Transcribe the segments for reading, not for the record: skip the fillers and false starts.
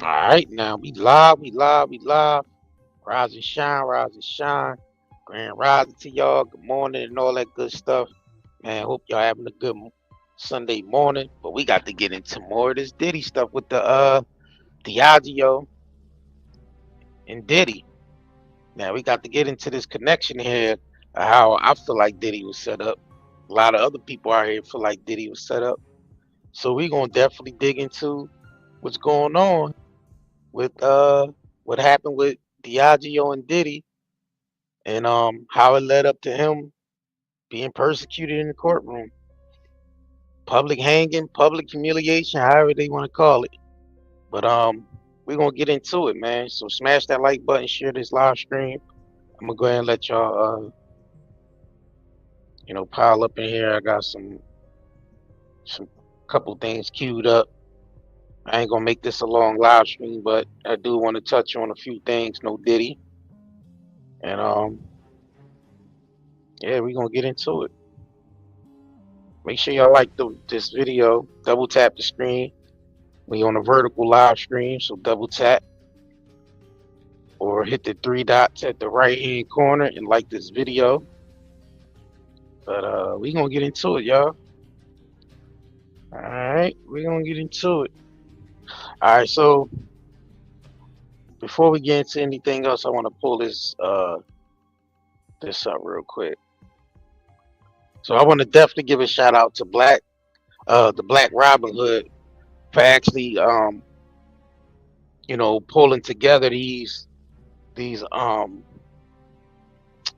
All right, now we live, we live, we live. Rise and shine, rise and shine. Grand rising to y'all. Good morning and all that good stuff. Man, hope y'all having a good Sunday morning. But we got to get into more of this Diddy stuff with the Diageo and Diddy. Now we got to get into this connection here of how I feel like Diddy was set up. A lot of other people out here feel like Diddy was set up. So we gonna definitely dig into what's going on with what happened with Diageo and Diddy and how it led up to him being persecuted in the courtroom, public hanging, public humiliation, however they want to call it. But we're gonna get into it, man. So smash that like button, share this live stream. I'm gonna go ahead and let y'all pile up in here. I got some couple things queued up. I ain't gonna make this a long live stream, but I do want to touch on a few things. No Diddy, and yeah, we're gonna get into it. Make sure y'all like this video. Double tap the screen. We on a vertical live stream, so double tap or hit the three dots at the right hand corner and like this video. But we gonna get into it, y'all. All right, we gonna get into it. All right, so before we get into anything else, I want to pull this up real quick. So I want to definitely give a shout out to the Black Robin Hood for actually pulling together these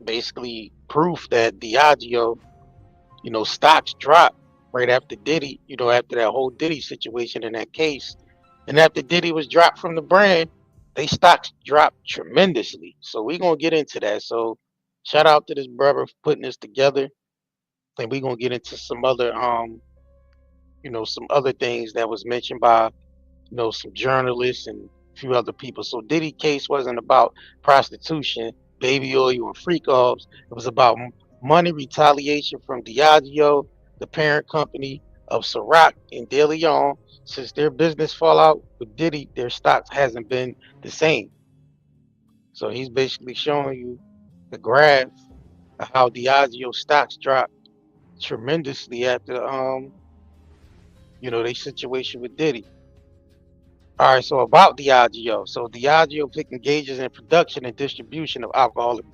basically proof that Diageo, stocks dropped right after Diddy, after that whole Diddy situation in that case. And after Diddy was dropped from the brand, they stocks dropped tremendously. So we're gonna get into that. So shout out to this brother for putting this together. And we're gonna get into some other things that was mentioned by, some journalists and a few other people. So Diddy case wasn't about prostitution, baby oil, or freak offs. It was about money retaliation from Diageo, the parent company of Ciroc and De Leon. Since their business fallout with Diddy, their stocks hasn't been the same. So he's basically showing you the graph of how Diageo stocks dropped tremendously after their situation with Diddy. All right, so about Diageo. So Diageo engages in production and distribution of alcoholic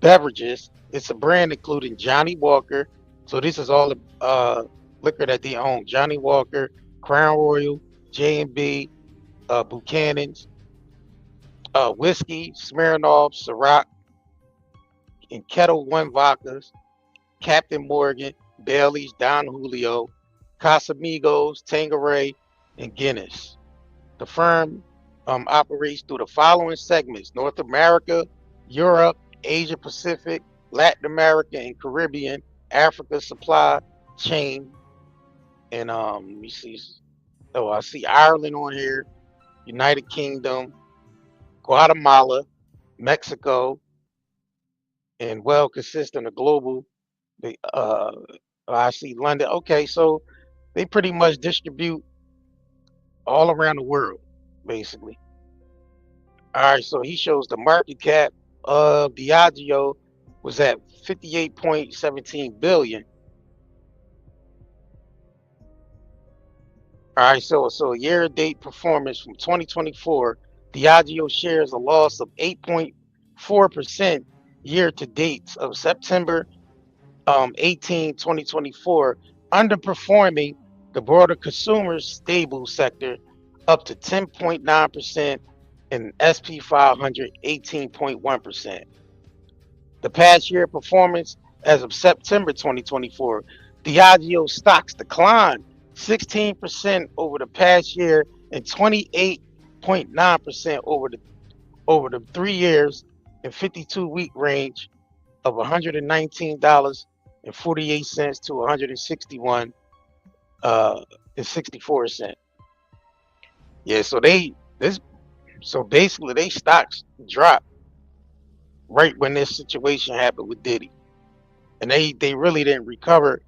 beverages. It's a brand including Johnny Walker. So this is all the liquor that they own: Johnny Walker, Crown Royal, J&B, Buchanan's, whiskey, Smirnoff, Ciroc, and Kettle One vodkas, Captain Morgan, Bailey's, Don Julio, Casamigos, Tanqueray, and Guinness. The firm operates through the following segments: North America, Europe, Asia Pacific, Latin America, and Caribbean, Africa supply chain. And let me see. Oh, I see Ireland on here, United Kingdom, Guatemala, Mexico, and well consistent of global. The I see London. Okay, so they pretty much distribute all around the world, basically. All right, so he shows the market cap of Diageo was at 58.17 billion. All right, so year to date performance from 2024, Diageo shares a loss of 8.4% year to date of September 18, 2024, underperforming the broader consumer stable sector up to 10.9% and SP 500 18.1%. The past year performance as of September 2024, Diageo stocks declined 16% over the past year and 28.9% over the 3 years and 52-week range of $119.48 to 161 and 64 cents. Yeah, so basically they stocks dropped right when this situation happened with Diddy, and they really didn't recover,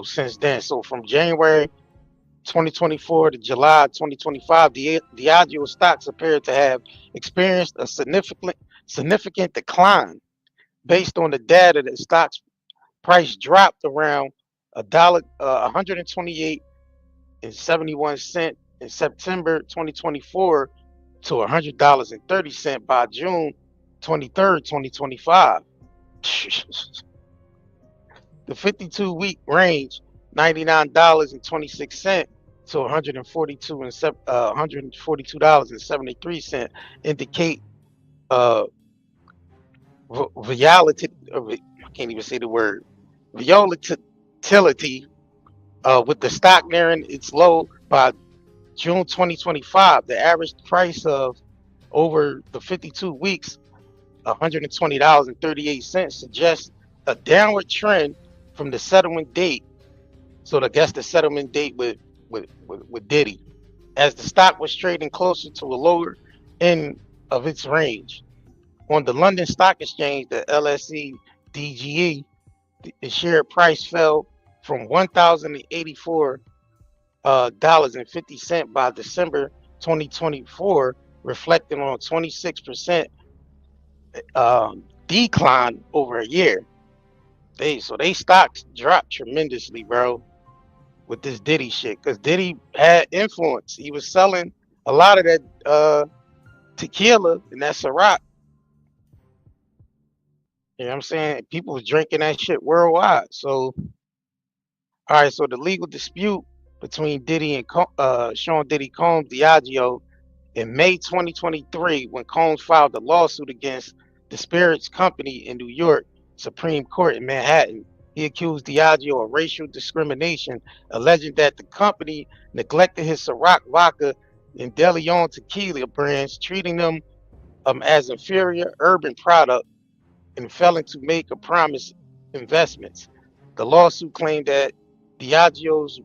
since then. So from January 2024 to July 2025, Diageo stocks appear to have experienced a significant decline. Based on the data, the stock's price dropped around a dollar, 128 and 71 cent in September 2024 to $100 and 30 cent by June 23rd, 2025. The 52-week range, $99.26 to 142 and $142.73, indicate uh volatility. I can't even say the word volatility. With the stock nearing its low by June 2025, the average price of over the 52 weeks, $120.38, suggests a downward trend from the settlement date. So I guess the settlement date with Diddy, as the stock was trading closer to a lower end of its range. On the London Stock Exchange, the LSE DGE, the share price fell from $1,084.50 by December 2024, reflecting on 26% decline over a year. They stocks dropped tremendously, bro, with this Diddy shit, because Diddy had influence. He was selling a lot of that tequila and that Ciroc. You know what I'm saying? People was drinking that shit worldwide. So, all right. So the legal dispute between Diddy and Sean Diddy Combs Diageo in May 2023, when Combs filed a lawsuit against the Spirits Company in New York Supreme Court in Manhattan. He accused Diageo of racial discrimination, alleging that the company neglected his Ciroc vodka and De Leon tequila brands, treating them as inferior urban products and failing to make a promise investments. The lawsuit claimed that Diageo's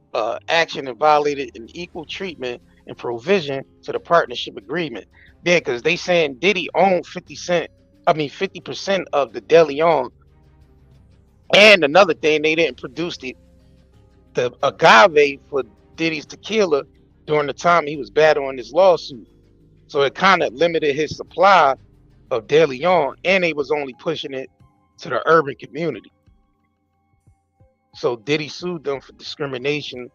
action violated an equal treatment and provision to the partnership agreement. Yeah, because they saying Diddy owned 50% of the De Leon. And another thing, they didn't produce the agave for Diddy's tequila during the time he was battling this lawsuit. So it kind of limited his supply of De Leon, and they was only pushing it to the urban community. So Diddy sued them for discrimination.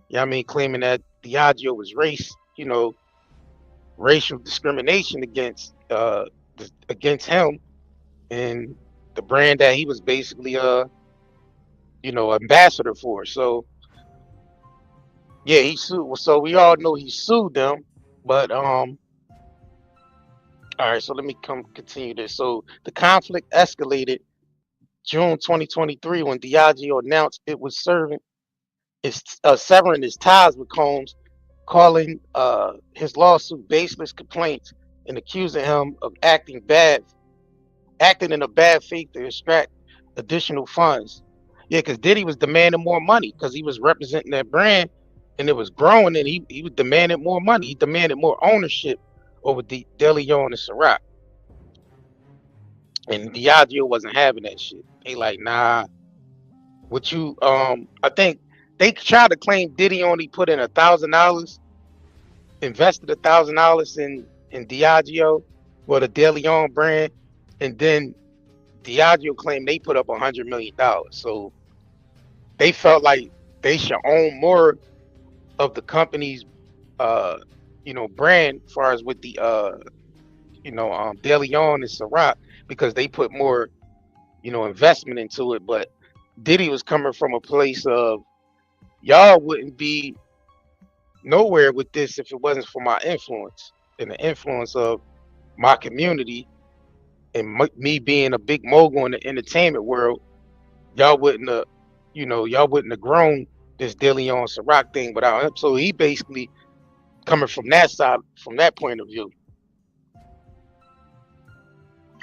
You know what I mean, claiming that Diageo was racial discrimination against him and the brand that he was basically ambassador for. So yeah, he sued. So we all know he sued them, but all right. So let me continue this. So the conflict escalated June 2023 when Diageo announced it was severing its ties with Combs, calling his lawsuit baseless complaints and accusing him of acting in a bad faith to extract additional funds. Yeah, because Diddy was demanding more money because he was representing that brand and it was growing, and he was demanding more money. He demanded more ownership over the De Leon and Ciroc. And Diageo wasn't having that shit. They like, nah, what you I think they tried to claim Diddy only put in $1,000, invested $1,000 in Diageo or the De Leon brand, and then Diageo claimed they put up $100 million. So they felt like they should own more of the company's brand as far as with the De Leon and Ciroc, because they put more investment into it. But Diddy was coming from a place of, y'all wouldn't be nowhere with this if it wasn't for my influence and the influence of my community and me being a big mogul in the entertainment world. Y'all wouldn't have grown this De Leon Ciroc thing without him. So he basically coming from that side, from that point of view.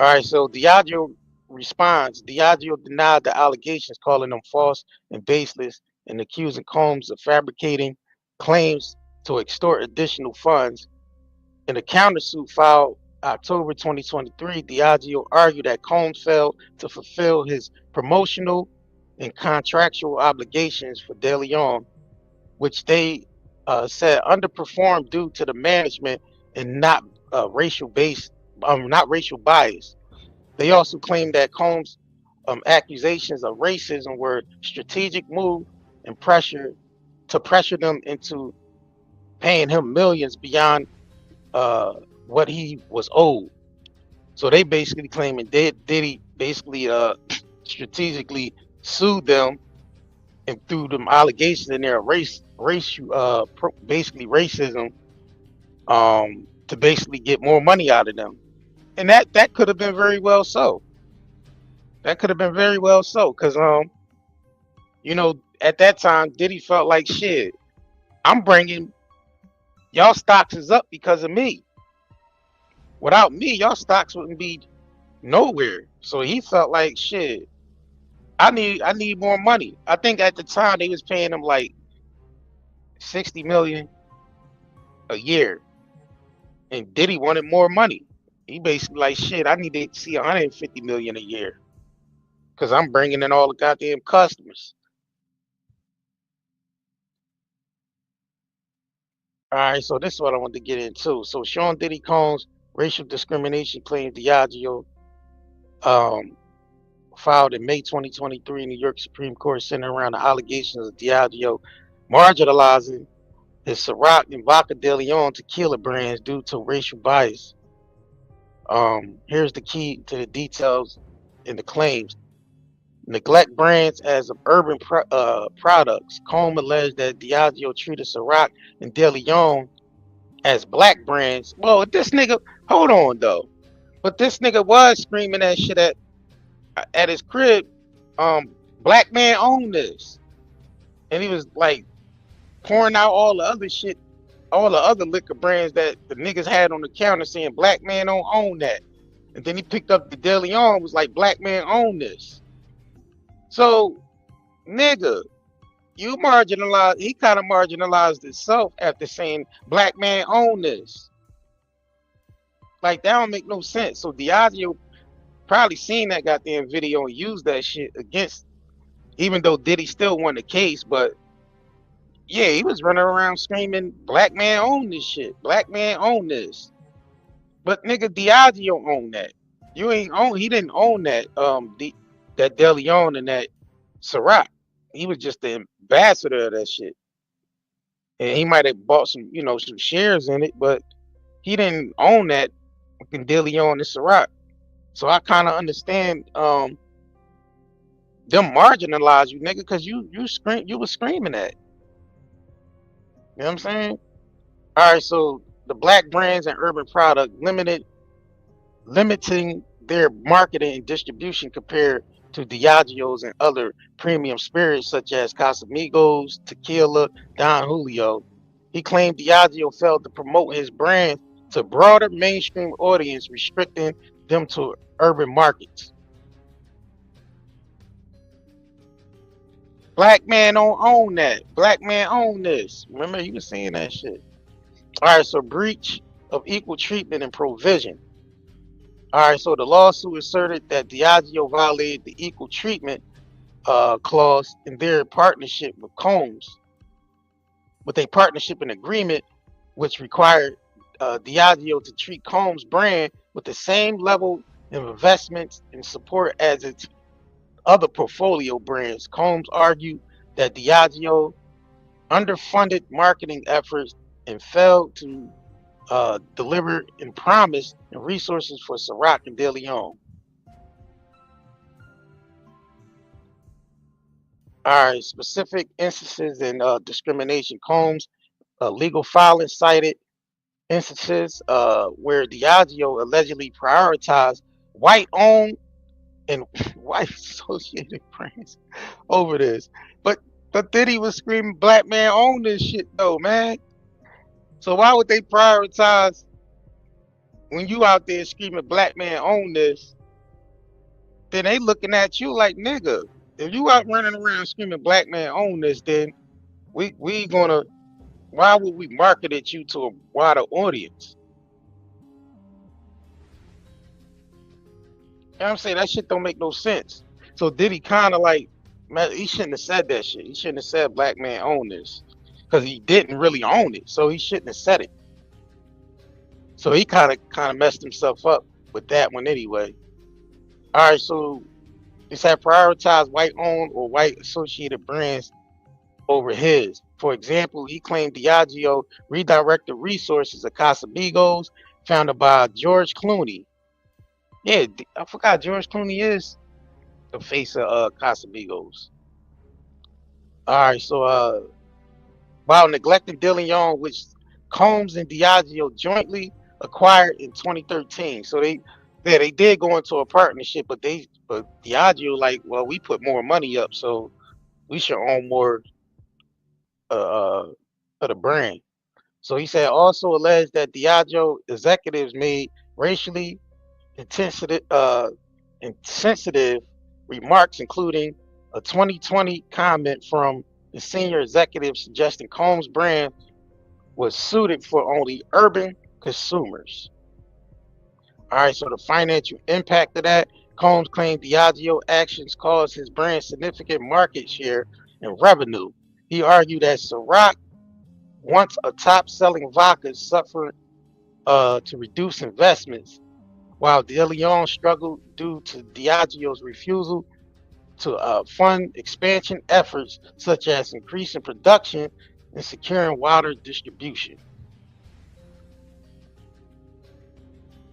All right, so Diageo responds. Diageo denied the allegations, calling them false and baseless, and accusing Combs of fabricating claims to extort additional funds. In a countersuit filed October 2023, Diageo argued that Combs failed to fulfill his promotional and contractual obligations for De Leon, which they said underperformed due to the management and not racial based, not racial bias. They also claimed that Combs' accusations of racism were strategic move and pressure them into paying him millions beyond uh, what he was owed. So they basically claiming Diddy basically strategically sued them and threw them allegations in there racial basically racism to basically get more money out of them. And that could have been very well so. That could have been very well so, cause at that time Diddy felt like shit. I'm bringing y'all stocks is up because of me. Without me, y'all stocks wouldn't be nowhere. So he felt like shit. I need more money. I think at the time they was paying him like 60 million a year, and Diddy wanted more money. He basically like shit. I need to see 150 million a year because I'm bringing in all the goddamn customers. All right, so this is what I want to get into. So Sean Diddy Combs racial discrimination claim Diageo um, filed in May 2023 in New York Supreme Court centered around the allegations of Diageo marginalizing his Ciroc and Vodka de Leon tequila brands due to racial bias. Here's the key to the details in the claims. Neglect brands as urban products. Combe alleged that Diageo treated Ciroc and De Leon as black brands. Well, this nigga, hold on though. But this nigga was screaming that shit at his crib. Black man own this, and he was like pouring out all the other shit, all the other liquor brands that the niggas had on the counter, saying black man don't own that. And then he picked up the De Leon, was like black man own this. So nigga, you marginalized. He kind of marginalized himself after saying black man own this. Like that don't make no sense. So Diageo probably seen that goddamn video and used that shit against, even though Diddy still won the case, but yeah, he was running around screaming, black man own this shit. Black man own this. But nigga, Diageo own that. You ain't own, he didn't own that that De Leon and that Ciroc. He was just the ambassador of that shit. And he might have bought some shares in it, but he didn't own that fucking De Leon and Ciroc. So I kind of understand them marginalize you, nigga, because you was screaming that. You know what I'm saying? All right, so the black brands and urban product limiting their marketing and distribution compared to Diageo's and other premium spirits such as Casamigos, Tequila, Don Julio. He claimed Diageo failed to promote his brand to broader mainstream audience, restricting them to urban markets. Black man don't own that. Black man own this. Remember, he was saying that shit. All right, so breach of equal treatment and provision. All right, so the lawsuit asserted that Diageo violated the equal treatment clause in their partnership with Combs, with a partnership and agreement which required Diageo to treat Combs brand with the same level of investments and support as its other portfolio brands. Combs argued that Diageo underfunded marketing efforts and failed to deliver and promise and resources for Ciroc and De Leon. All right, specific instances in discrimination. Combs legal filing cited instances where Diageo allegedly prioritized white-owned and white-associated brands over this. But Diddy was screaming, "Black man own this shit, though, man." So why would they prioritize when you out there screaming, "Black man own this"? Then they looking at you like, nigga, if you out running around screaming, "Black man own this," then we gonna, why would we market it you to a wider audience? You know what I'm saying? That shit don't make no sense. So Diddy kind of like, man, he shouldn't have said that shit. He shouldn't have said black man own this. because he didn't really own it, so he shouldn't have said it. So he kind of messed himself up with that one anyway. All right, so it said prioritize white-owned or white-associated brands over his. For example, he claimed Diageo redirected resources of Casamigos, founded by George Clooney. Yeah, I forgot George Clooney is the face of Casamigos. All right, so while neglecting De Leon, which Combs and Diageo jointly acquired in 2013. So they did go into a partnership, but Diageo like, well, we put more money up, so we should own more of the brand. So he said also alleged that Diageo executives made racially insensitive, insensitive remarks, including a 2020 comment from the senior executive suggesting Combs' brand was suited for only urban consumers. All right, so the financial impact of that, Combs claimed Diageo actions caused his brand significant market share and revenue. He argued that Ciroc, once a top-selling vodka, suffered to reduce investments, while De Leon struggled due to Diageo's refusal to fund expansion efforts such as increasing production and securing wider distribution.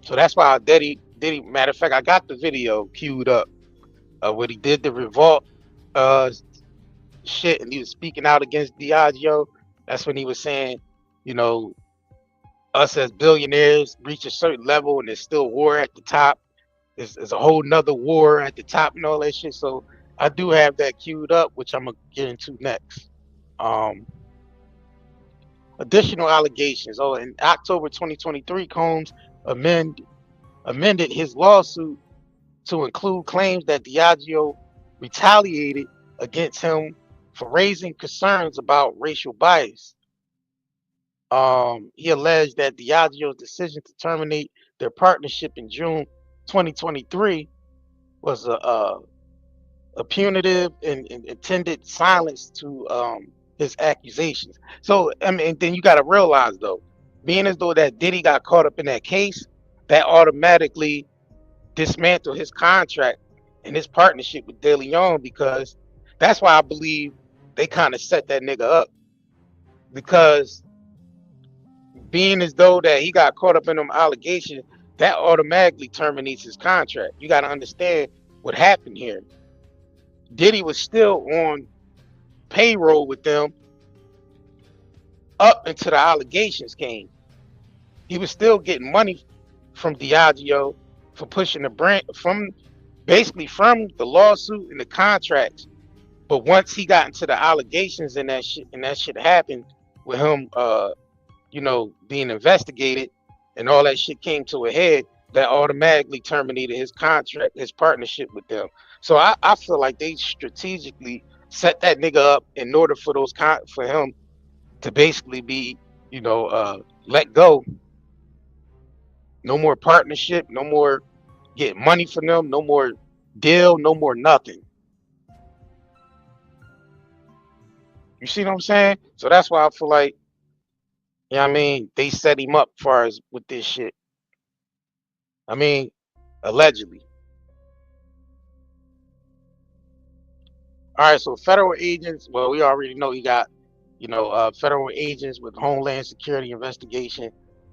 So that's why Diddy. Matter of fact, I got the video queued up when he did the revolt uh, shit, and he was speaking out against Diageo. That's when he was saying, you know, us as billionaires reach a certain level, and there's still war at the top. There's a whole nother war at the top and all that shit. So I do have that queued up, which I'm gonna get into next. Um, Additional allegations. Oh, in October 2023, Combs amended his lawsuit to include claims that Diageo retaliated against him for raising concerns about racial bias. He alleged that Diageo's decision to terminate their partnership in June 2023 was a punitive and intended silence to his accusations. So I mean, then you got to realize though, being as though that Diddy got caught up in that case, that automatically dismantled his contract and his partnership with De Leon, because that's why I believe they kind of set that nigga up, because being as though that he got caught up in them allegations, that automatically terminates his contract. You got to understand what happened here. Diddy was still on payroll with them up until the allegations came. He was still getting money from Diageo for pushing the brand from the lawsuit and the contracts. But once he got into the allegations and that shit happened with him, being investigated, and all that shit came to a head, that automatically terminated his contract, his partnership with them. So I feel like they strategically set that nigga up in order for for him to basically be, let go. No more partnership, no more get money from them, no more deal, no more nothing. You see what I'm saying? So that's why I feel like, I mean, they set him up far as with this shit. I mean, allegedly. All right, so federal agents, well, we already know he got, federal agents with Homeland Security investigation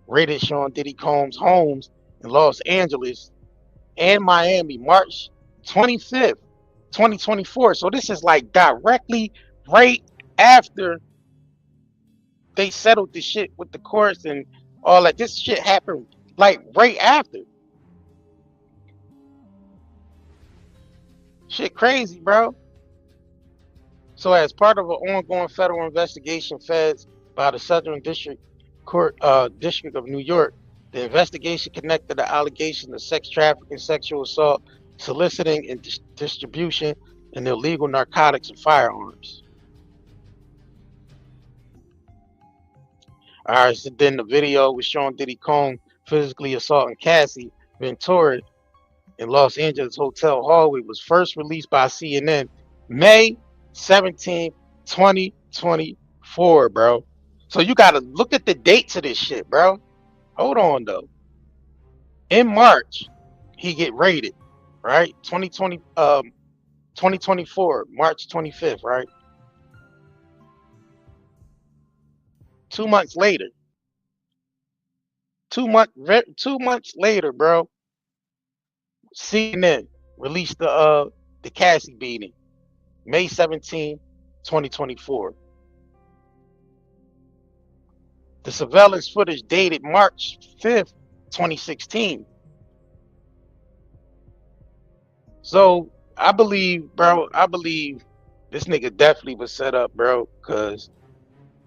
raided Sean Diddy Combs' homes in Los Angeles and Miami March 25th, 2024. So this is like directly right after they settled the shit with the courts and all that. This shit happened like right after. Shit crazy, bro. So as part of an ongoing federal investigation, feds by the Southern District Court, District of New York, the investigation connected the allegation of sex trafficking, sexual assault, soliciting and distribution, and illegal narcotics and firearms. All right, so then the video was showing Diddy Combs physically assaulting Cassie Ventura in Los Angeles hotel hallway was first released by CNN May 17, 2024. 2024, bro. So you gotta look at the dates of this shit, bro. Hold on though. In March, he get raided, right? 2024, March 25th, right? 2 months later, 2 months later, bro. CNN released the Cassie beating, May 17, 2024. The surveillance footage dated March 5th, 2016. So I believe this nigga definitely was set up, bro, because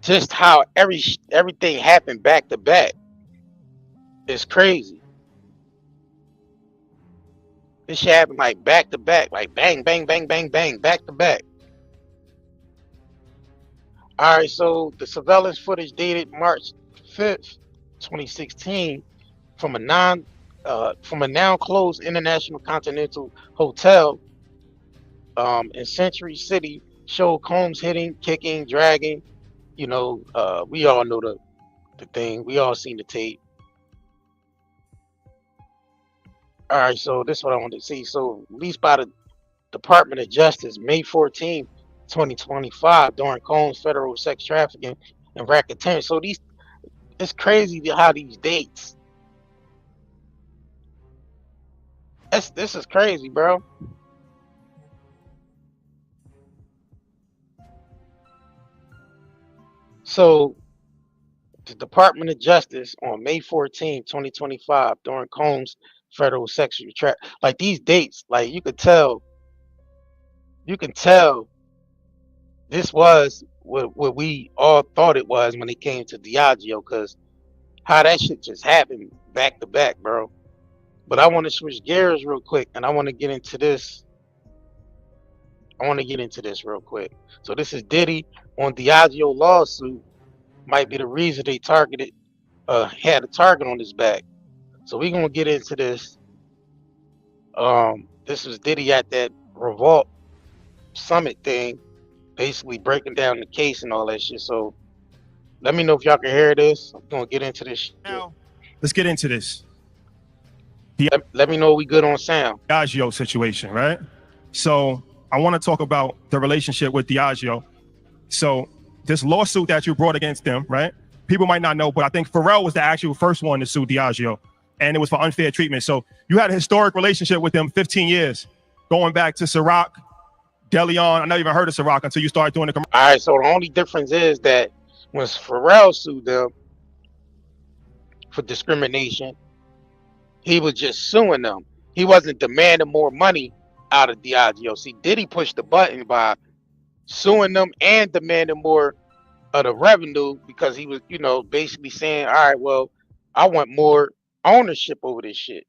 just how everything happened back to back is crazy. This shit happened like back to back, like bang, bang, bang, bang, bang, back to back. All right, so the surveillance footage dated March 5th, 2016, from a now closed International Continental Hotel in Century City showed Combs hitting, kicking, dragging. We all know the thing. We all seen the tape. All right, so this is what I want to see. So released by the Department of Justice, May 14, 2025, during Combs federal sex trafficking and racketeering. So it's crazy how these dates. This is crazy, bro. So the Department of Justice on May 14, 2025, during Combs federal sexual trap. Like these dates, like you can tell this was what we all thought it was when it came to Diageo, because how that shit just happened back to back, bro. But I want to switch gears real quick, and I want to get into this. Real quick. So this is Diddy on Diageo lawsuit. Might be the reason they had a target on his back. So we're gonna get into this. This was Diddy at that Revolt Summit thing, basically breaking down the case and all that shit. So let me know if y'all can hear this. I'm gonna get into this shit. Now, let's get into this. Let me know we good on sound. Diageo situation, right? So I want to talk about the relationship with Diageo. So this lawsuit that you brought against them, right? People might not know, but I think Pharrell was the actual first one to sue Diageo, and it was for unfair treatment. So you had a historic relationship with them, 15 years, going back to Ciroc, DeLeon. I never even heard of Ciroc until you started doing the commercial. All right, so the only difference is that when Pharrell sued them for discrimination, he was just suing them. He wasn't demanding more money out of Diageo. See, Diddy pushed the button by suing them and demanding more of the revenue, because he was, basically saying, all right, well, I want more ownership over this shit.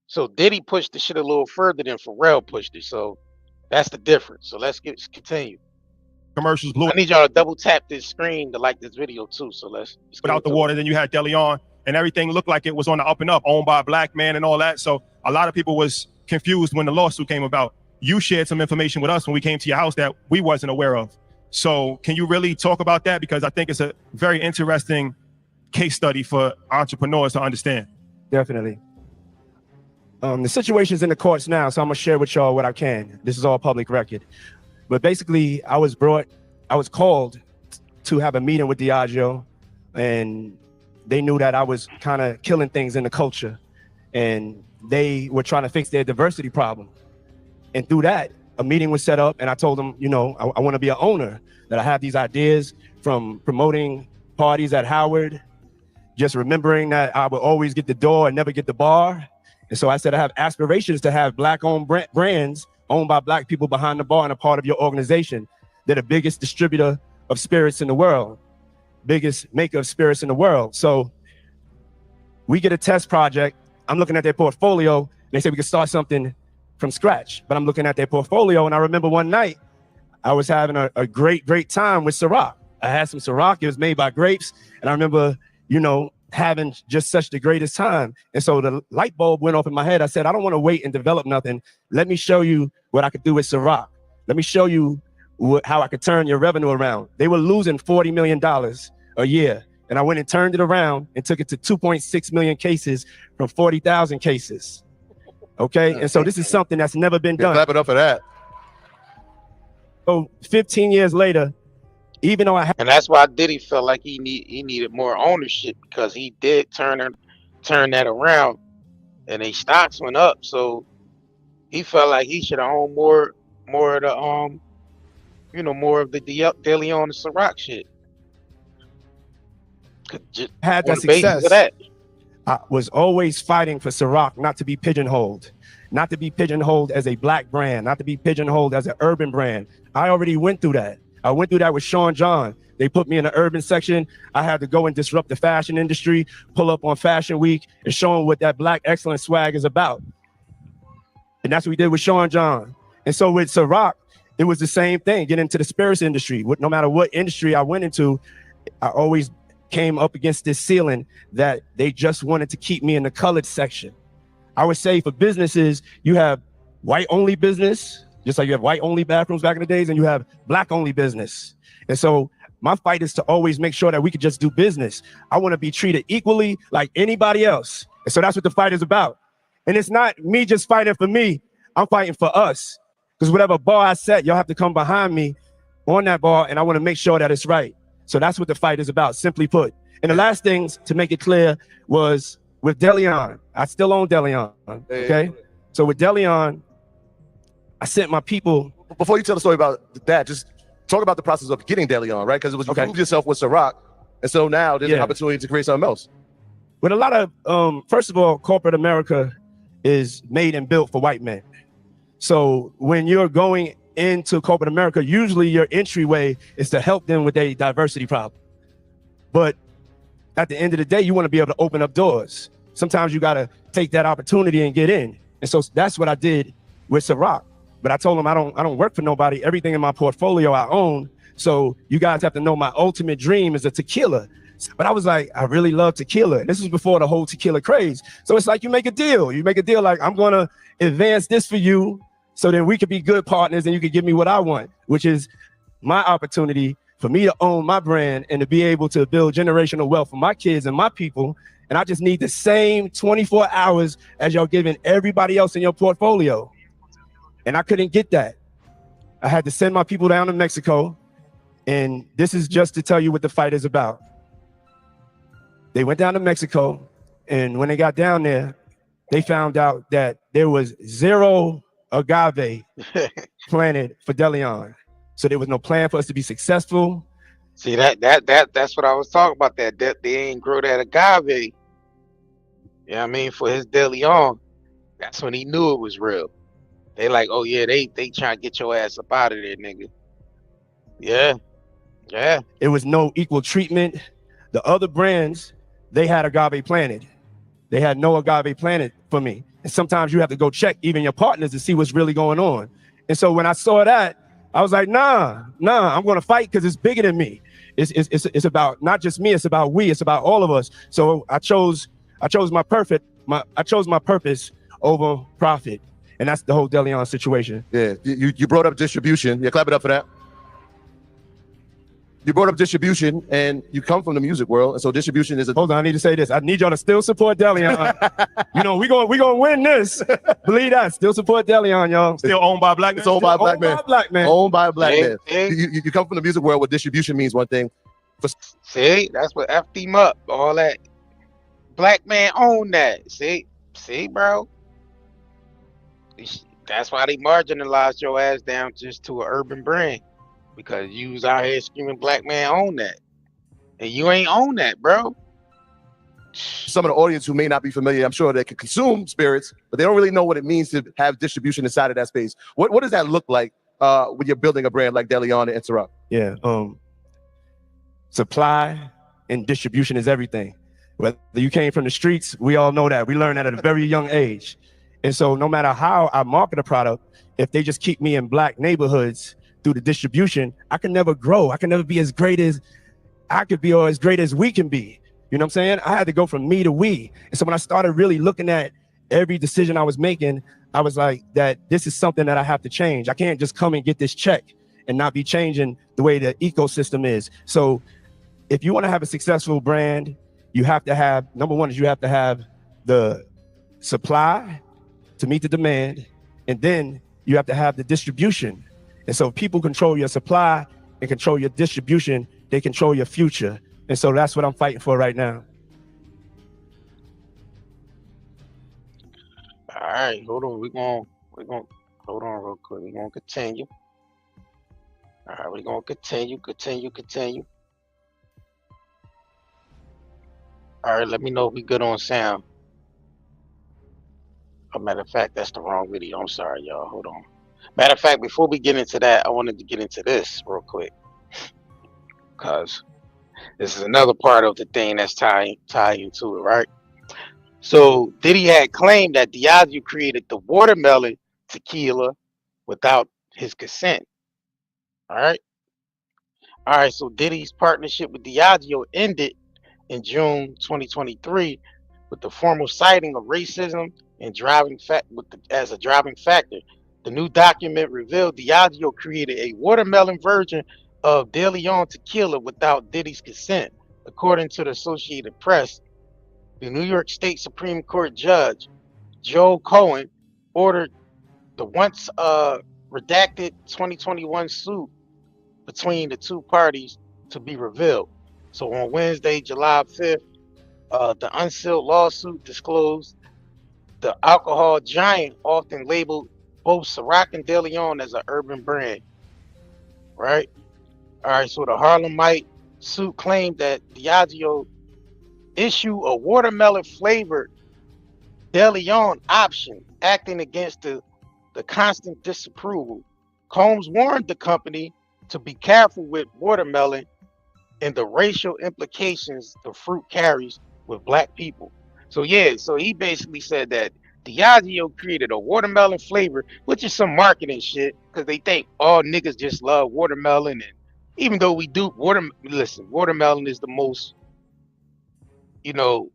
So Diddy pushed the shit a little further than Pharrell pushed it. So that's the difference. So let's continue. Commercials blew. I need y'all to double tap this screen to like this video too. So let's put out the water. Then you had DeLeon, and everything looked like it was on the up and up, owned by a black man and all that. So a lot of people was confused when the lawsuit came about. You shared some information with us when we came to your house that we wasn't aware of. So can you really talk about that? Because I think it's a very interesting case study for entrepreneurs to understand. Definitely. The situation's in the courts now, so I'm gonna share with y'all what I can. This is all public record. But basically, I was called to have a meeting with Diageo, and they knew that I was kind of killing things in the culture, and they were trying to fix their diversity problem. And through that, a meeting was set up, and I told them, I want to be an owner, that I have these ideas from promoting parties at Howard, just remembering that I would always get the door and never get the bar. And so I said, I have aspirations to have black-owned brands owned by black people behind the bar and a part of your organization. They're the biggest distributor of spirits in the world, biggest maker of spirits in the world. So we get a test project. I'm looking at their portfolio. And they say we could start something from scratch. But I'm looking at their portfolio, and I remember one night I was having a great time with Ciroc. I had some Ciroc. It was made by grapes. And I remember, having just such the greatest time. And so the light bulb went off in my head. I said, I don't want to wait and develop nothing. Let me show you what I could do with Ciroc. Let me show you how I could turn your revenue around. They were losing $40 million a year. And I went and turned it around and took it to 2.6 million cases from 40,000 cases. Okay. And so this is something that's never been done. Clap it up for that. So 15 years later, even though And that's why Diddy felt like he needed more ownership, because he did turn that around, and they stocks went up. So he felt like he should own more of the more of the DeLeon and Ciroc shit. Just had on that the basis success, of that. I was always fighting for Ciroc not to be pigeonholed, not to be pigeonholed as a black brand, not to be pigeonholed as an urban brand. I already went through that. I went through that with Sean John. They put me in the urban section. I had to go and disrupt the fashion industry, pull up on Fashion Week and show them what that black excellence swag is about. And that's what we did with Sean John. And so with Ciroc, it was the same thing, get into the spirits industry. No matter what industry I went into, I always came up against this ceiling that they just wanted to keep me in the colored section. I would say for businesses, you have white only business, just like you have white only bathrooms back in the days, and you have black only business. And so my fight is to always make sure that we could just do business. I want to be treated equally like anybody else. And so that's what the fight is about. And it's not me just fighting for me, I'm fighting for us. Because whatever bar I set, y'all have to come behind me on that bar, and I want to make sure that it's right. So that's what the fight is about, simply put. And the last things, to make it clear, was with DeLeon. I still own DeLeon, okay? So with DeLeon, I sent my people. Before you tell the story about that, just talk about the process of getting DeLeon, right? Because it was you proved yourself with Ciroc, and so now there's an opportunity to create something else. With a lot of, first of all, corporate America is made and built for white men. So when you're going into corporate America, usually your entryway is to help them with a diversity problem. But at the end of the day, you want to be able to open up doors. Sometimes you got to take that opportunity and get in. And so that's what I did with Ciroc. But I told them I don't work for nobody. Everything in my portfolio I own. So you guys have to know my ultimate dream is a tequila. But I was like, I really love tequila. This was before the whole tequila craze. So it's like you make a deal. You make a deal like, I'm going to advance this for you so then we could be good partners and you could give me what I want, which is my opportunity for me to own my brand and to be able to build generational wealth for my kids and my people. And I just need the same 24 hours as y'all giving everybody else in your portfolio. And I couldn't get that. I had to send my people down to Mexico. And this is just to tell you what the fight is about. They went down to Mexico, and when they got down there, they found out that there was 0 agave planted for DeLeon. So there was no plan for us to be successful. See, that's what I was talking about, that they ain't grow that agave. You know what I mean? For his DeLeon, that's when he knew it was real. They like, oh yeah, they trying to get your ass up out of there, nigga. Yeah. It was no equal treatment. The other brands, they had agave planted. They had no agave planted for me. And sometimes you have to go check even your partners to see what's really going on. And so when I saw that, I was like, nah, I'm going to fight because it's bigger than me. It's about not just me. It's about we. It's about all of us. So I chose my purpose over profit. And that's the whole DeLeon situation. Yeah, you brought up distribution. Yeah, clap it up for that. You brought up distribution, and you come from the music world, and so distribution is a... Hold on, I need to say this. I need y'all to still support DeLeon. You know, we gonna win this. Believe that. Still support DeLeon, y'all. Still owned by a black man. It's owned by a black man. Owned by a black man. You come from the music world where distribution means one thing. See, that's what effed him up. All that black man own that. See, bro. That's why they marginalized your ass down just to an urban brand. Because you was out here screaming black man own that. And you ain't own that, bro. Some of the audience who may not be familiar, I'm sure they can consume spirits, but they don't really know what it means to have distribution inside of that space. What does that look like when you're building a brand like DeLeon and Ciroc? Yeah, supply and distribution is everything. Whether you came from the streets, we all know that. We learned that at a very young age. And so no matter how I market a product, if they just keep me in black neighborhoods through the distribution, I can never grow. I can never be as great as I could be or as great as we can be. You know what I'm saying? I had to go from me to we. And so when I started really looking at every decision I was making, I was like, that this is something that I have to change. I can't just come and get this check and not be changing the way the ecosystem is. So if you want to have a successful brand, you have to have, number one is you have to have the supply to meet the demand, and then you have to have the distribution. And so if people control your supply and control your distribution, they control your future. And so that's what I'm fighting for right now. All right, hold on. We're gonna hold on real quick. We're gonna continue. All right, we're gonna continue. All right, let me know if we good on sound. A matter of fact, that's the wrong video. I'm sorry, y'all. Hold on. Matter of fact, before we get into that, I wanted to get into this real quick, because this is another part of the thing that's tie into it, right? So Diddy had claimed that Diageo created the watermelon tequila without his consent. All right. All right. So Diddy's partnership with Diageo ended in June 2023 with the formal citing of racism and as a driving factor. The new document revealed Diageo created a watermelon version of De Leon tequila without Diddy's consent, according to the Associated Press. The New York State Supreme Court judge Joe Cohen ordered the once redacted 2021 suit between the two parties to be revealed. So on Wednesday, July 5th, the unsealed lawsuit disclosed the alcohol giant often labeled both Ciroc and De Leon as an urban brand, right? All right, so the Harlemite suit claimed that Diageo issue a watermelon flavored De Leon option, acting against the constant disapproval. Combs warned the company to be careful with watermelon and the racial implications the fruit carries with black people. So yeah, so he basically said that Diageo created a watermelon flavor, which is some marketing shit, because they think all niggas just love watermelon. And even though we do listen, watermelon is the most, you know,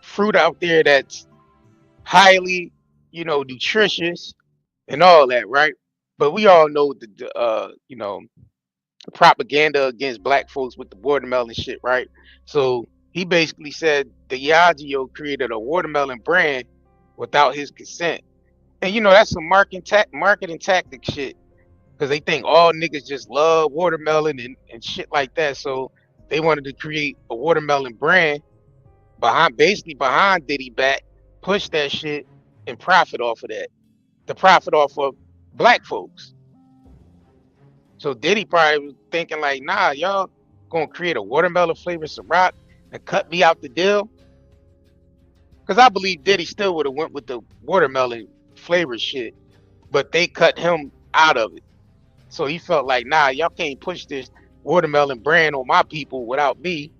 fruit out there that's highly, nutritious and all that, right? But we all know the propaganda against black folks with the watermelon shit, right? So he basically said Diageo created a watermelon brand without his consent. And that's some marketing tactic shit, because they think all niggas just love watermelon and shit like that. So they wanted to create a watermelon brand behind Diddy back, push that shit and profit off of that. The profit off of black folks. So Diddy probably was thinking like, nah, y'all gonna create a watermelon flavored Ciroc and cut me out the deal. Cause I believe Diddy still would have went with the watermelon flavored shit, but they cut him out of it. So he felt like, nah, y'all can't push this watermelon brand on my people without me.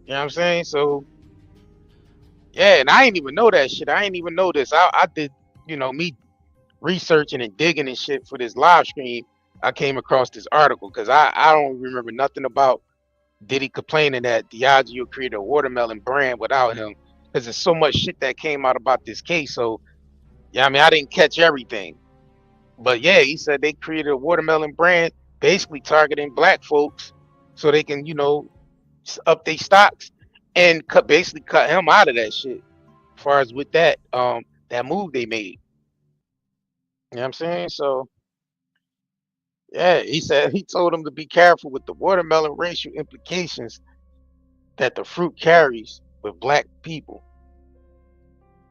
You know what I'm saying? So yeah, and I didn't even know that shit. I didn't even know this. I did, me researching and digging and shit for this live stream. I came across this article because I don't remember nothing about Diddy complaining that Diageo created a watermelon brand without him, because there's so much shit that came out about this case. So yeah, I mean, I didn't catch everything, but yeah, he said they created a watermelon brand basically targeting black folks so they can, up their stocks and basically cut him out of that shit. As far as with that move they made, you know what I'm saying? So yeah, he said he told him to be careful with the watermelon racial implications that the fruit carries with black people.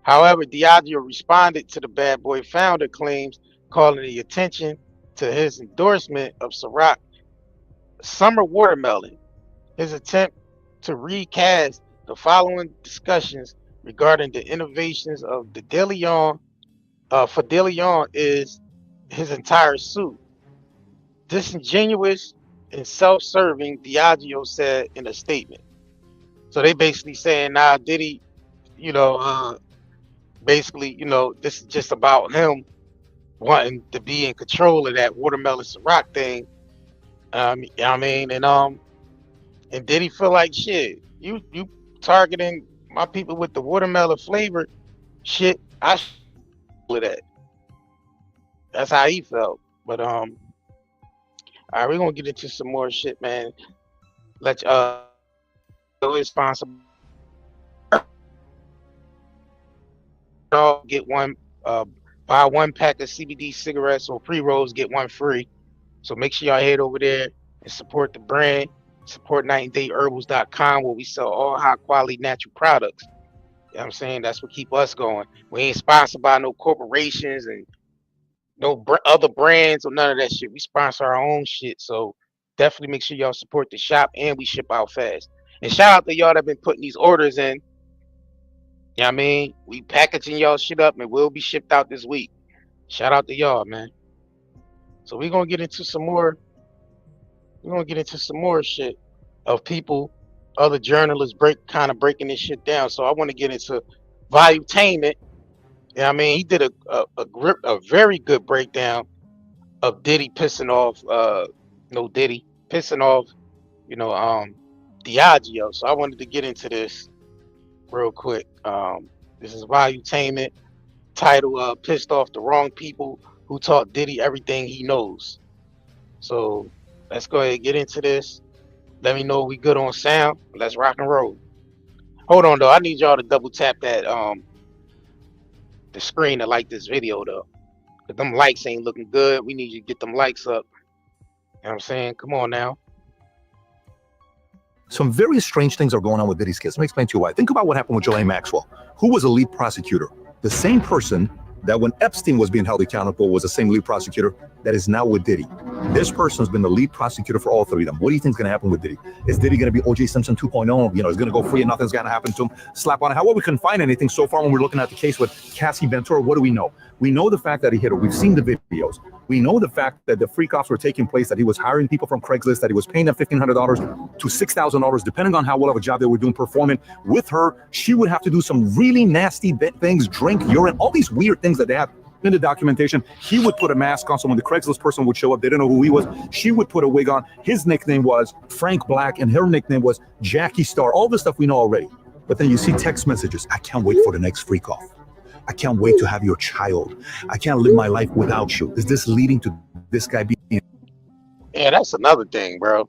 However, Diageo responded to the Bad Boy founder claims, calling the attention to his endorsement of Ciroc Summer Watermelon. His attempt to recast the following discussions regarding the innovations of the De Leon for De Leon is his entire suit. Disingenuous and self-serving, Diageo said in a statement. So they basically saying, nah, Diddy, you know, uh, basically, this is just about him wanting to be in control of that watermelon Ciroc thing. You know what I mean, and Diddy feel like shit. You targeting my people with the watermelon flavor shit. I should do that. That's how he felt. But all right, we're gonna get into some more shit, man. Let is sponsored. All get one buy one pack of CBD cigarettes or pre-rolls, get one free. So make sure y'all head over there and support the brand. Support 90dayherbals.com where we sell all high quality natural products. You know what I'm saying? That's what keep us going. We ain't sponsored by no corporations and no other brands or none of that shit. We sponsor our own shit. So definitely make sure y'all support the shop and we ship out fast. And shout out to y'all that been putting these orders in. You know what I mean? We packaging y'all shit up and will be shipped out this week. Shout out to y'all, man. So we're gonna get into some more. We're gonna get into some more shit of people, other journalists breaking this shit down. So I want to get into Valuetainment. Yeah, I mean, he did a very good breakdown of Diddy pissing off no Diddy pissing off, you know, Diageo. So I wanted to get into this real quick. This is Valuetainment, title pissed off the wrong people who taught Diddy everything he knows. So let's go ahead and get into this. Let me know if we good on sound. Let's rock and roll. Hold on though, I need y'all to double tap that the screen to like this video though. Cause them likes ain't looking good. We need you to get them likes up. You know what I'm saying? Come on now. Some very strange things are going on with Diddy's case. Let me explain to you why. Think about what happened with Ghislaine Maxwell, who was a lead prosecutor. The same person that when Epstein was being held accountable was the same lead prosecutor that is now with Diddy. This person has been the lead prosecutor for all three of them. What do you think is going to happen with Diddy? Is Diddy going to be O.J. Simpson 2.0? You know, he's going to go free and nothing's going to happen to him? Slap on it. However, we couldn't find anything so far when we're looking at the case with Cassie Ventura. What do we know? We know the fact that he hit her. We've seen the videos. We know the fact that the freak-offs were taking place, that he was hiring people from Craigslist, that he was paying them $1,500 to $6,000, depending on how well of a job they were doing performing. With her, she would have to do some really nasty things, drink, urine, all these weird things that they have in the documentation. He would put a mask on, so when the Craigslist person would show up, they didn't know who he was. She would put a wig on. His nickname was Frank Black, and her nickname was Jackie Star. All this stuff we know already. But then you see text messages. I can't wait for the next freak off. I can't wait to have your child. I can't live my life without you. Is this leading to this guy being... Yeah, that's another thing, bro. I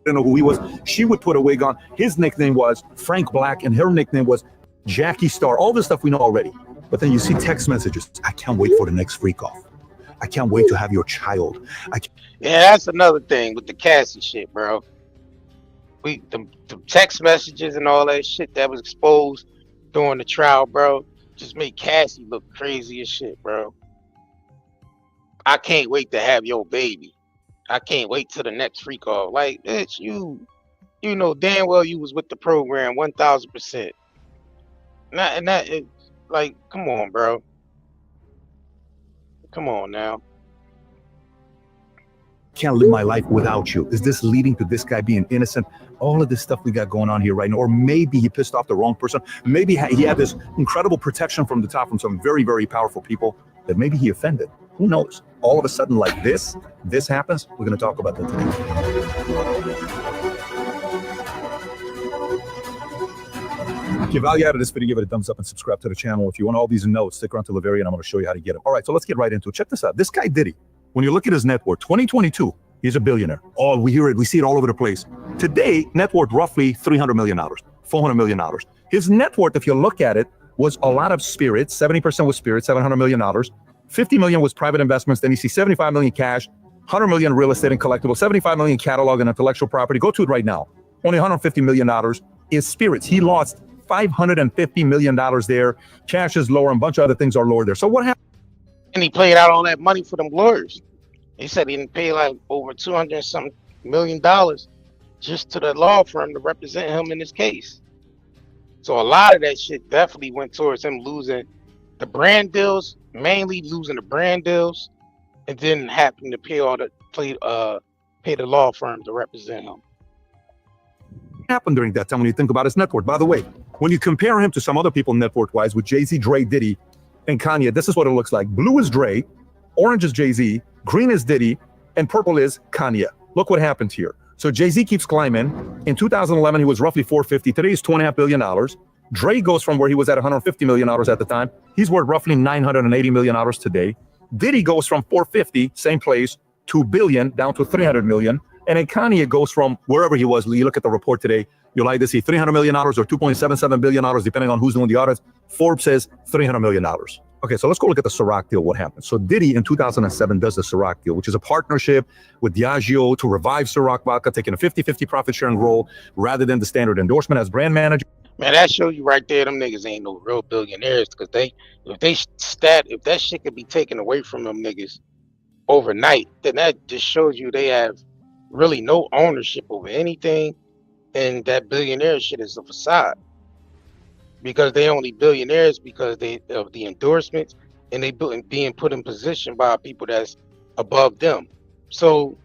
don't know who he was. She would put a wig on. His nickname was Frank Black, and her nickname was Jackie Star. All this stuff we know already. But then you see text messages. I can't wait for the next freak off. I can't wait to have your child. Yeah, that's another thing with the Cassie shit, bro. The text messages and all that shit that was exposed during the trial, bro, just made Cassie look crazy as shit, bro. I can't wait to have your baby. I can't wait till the next freak off. Like, bitch, you know damn well you was with the program 1,000%. And that is like, come on, bro. Come on now. Can't live my life without you. Is this leading to this guy being innocent? All of this stuff we got going on here right now. Or maybe he pissed off the wrong person. Maybe he had this incredible protection from the top from some very, very powerful people that maybe he offended. Who knows? All of a sudden, like this happens. We're going to talk about that today. If you value out of this video, give it a thumbs up and subscribe to the channel. If you want all these notes, stick around till the very end. I'm going to show you how to get them. All right, so let's get right into it. Check this out. This guy Diddy, when you look at his net worth, 2022, he's a billionaire. Oh, we hear it. We see it all over the place. Today, net worth roughly $300 million, $400 million. His net worth, if you look at it, was a lot of spirits. 70% was spirits, $700 million. 50 million was private investments. Then you see 75 million cash, 100 million real estate and collectibles, 75 million catalog and intellectual property. Go to it right now. Only $150 million is spirits. He lost $550 million there. Cash is lower and a bunch of other things are lower there. So what happened? And he played out all that money for them lawyers. He said he didn't pay like over $200 million just to the law firm to represent him in this case. So a lot of that shit definitely went towards him losing the brand deals, mainly losing the brand deals, and then having to pay pay the law firm to represent him. Happened during that time when you think about his net worth? By the way, when you compare him to some other people net worth wise with Jay-Z, Dre, Diddy, and Kanye, this is what it looks like. Blue is Dre, orange is Jay-Z, green is Diddy, and purple is Kanye. Look what happened here. So Jay-Z keeps climbing. In 2011, he was roughly 450. Today he's $2.5 billion. Dre goes from where he was at $150 million at the time. He's worth roughly $980 million today. Diddy goes from 450, same place, 2 billion down to 300 million. And then Kanye goes from wherever he was. You look at the report today, you'll either see $300 million or $2.77 billion, depending on who's doing the audits. Forbes says $300 million. Okay, so let's go look at the Ciroc deal, what happened. So Diddy in 2007 does the Ciroc deal, which is a partnership with Diageo to revive Ciroc vodka, taking a 50-50 profit sharing role rather than the standard endorsement as brand manager. Man, that shows you right there, them niggas ain't no real billionaires, because if that shit could be taken away from them niggas overnight, then that just shows you they have really no ownership over anything, and that billionaire shit is a facade. Because they only billionaires because they of the endorsements, and they being put in position by people that's above them. So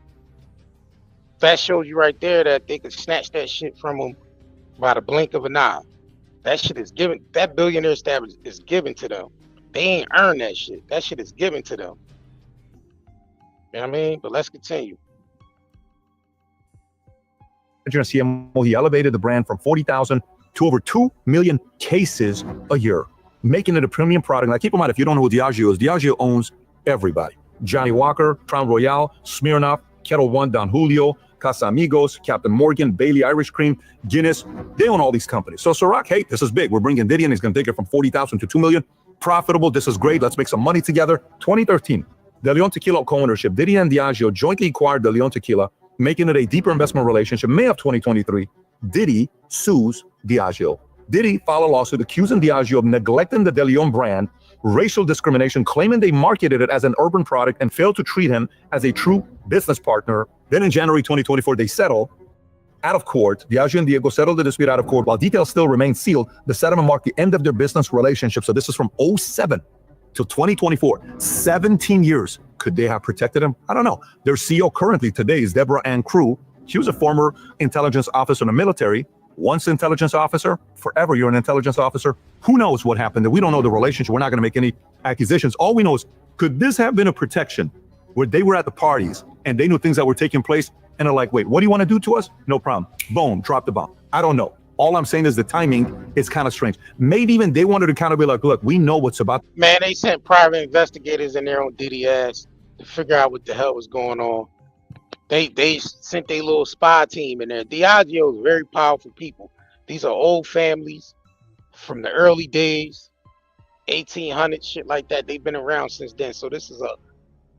that shows you right there that they could snatch that shit from them by the blink of an eye. That shit is given. That billionaire status is given to them. They ain't earned that shit. That shit is given to them. You know what I mean? But let's continue. CMO, he elevated the brand from 40,000 to over 2 million cases a year, making it a premium product. Now, keep in mind, if you don't know who Diageo is, Diageo owns everybody. Johnny Walker, Crown Royale, Smirnoff, Kettle One, Don Julio, Casamigos, Captain Morgan, Bailey Irish Cream, Guinness. They own all these companies. So Ciroc, hey, this is big. We're bringing Diddy in. He's going to take it from 40,000 to 2 million. Profitable. This is great. Let's make some money together. 2013, De Leon Tequila co-ownership. Diddy and Diageo jointly acquired De Leon Tequila, making it a deeper investment relationship. May of 2023, Diddy sues Diageo. Diddy filed a lawsuit accusing Diageo of neglecting the De Leon brand, racial discrimination, claiming they marketed it as an urban product and failed to treat him as a true business partner. Then in January 2024, they settle out of court. Diageo and Diego settled the dispute out of court. While details still remain sealed, the settlement marked the end of their business relationship. So this is from 2007 to 2024, 17 years. Could they have protected him? I don't know. Their CEO currently today is Deborah Ann Crew. She was a former intelligence officer in the military. Once intelligence officer, forever you're an intelligence officer. Who knows what happened? We don't know the relationship. We're not going to make any accusations. All we know is, could this have been a protection where they were at the parties and they knew things that were taking place and are like, wait, what do you want to do to us? No problem. Boom, drop the bomb. I don't know. All I'm saying is the timing is kind of strange. Maybe even they wanted to kind of be like, look, we know what's about. Man, they sent private investigators in there on Diddy ass to figure out what the hell was going on. They sent their little spy team in there. Diageo is very powerful people. These are old families from the early days, 1800 shit like that. They've been around since then. So this is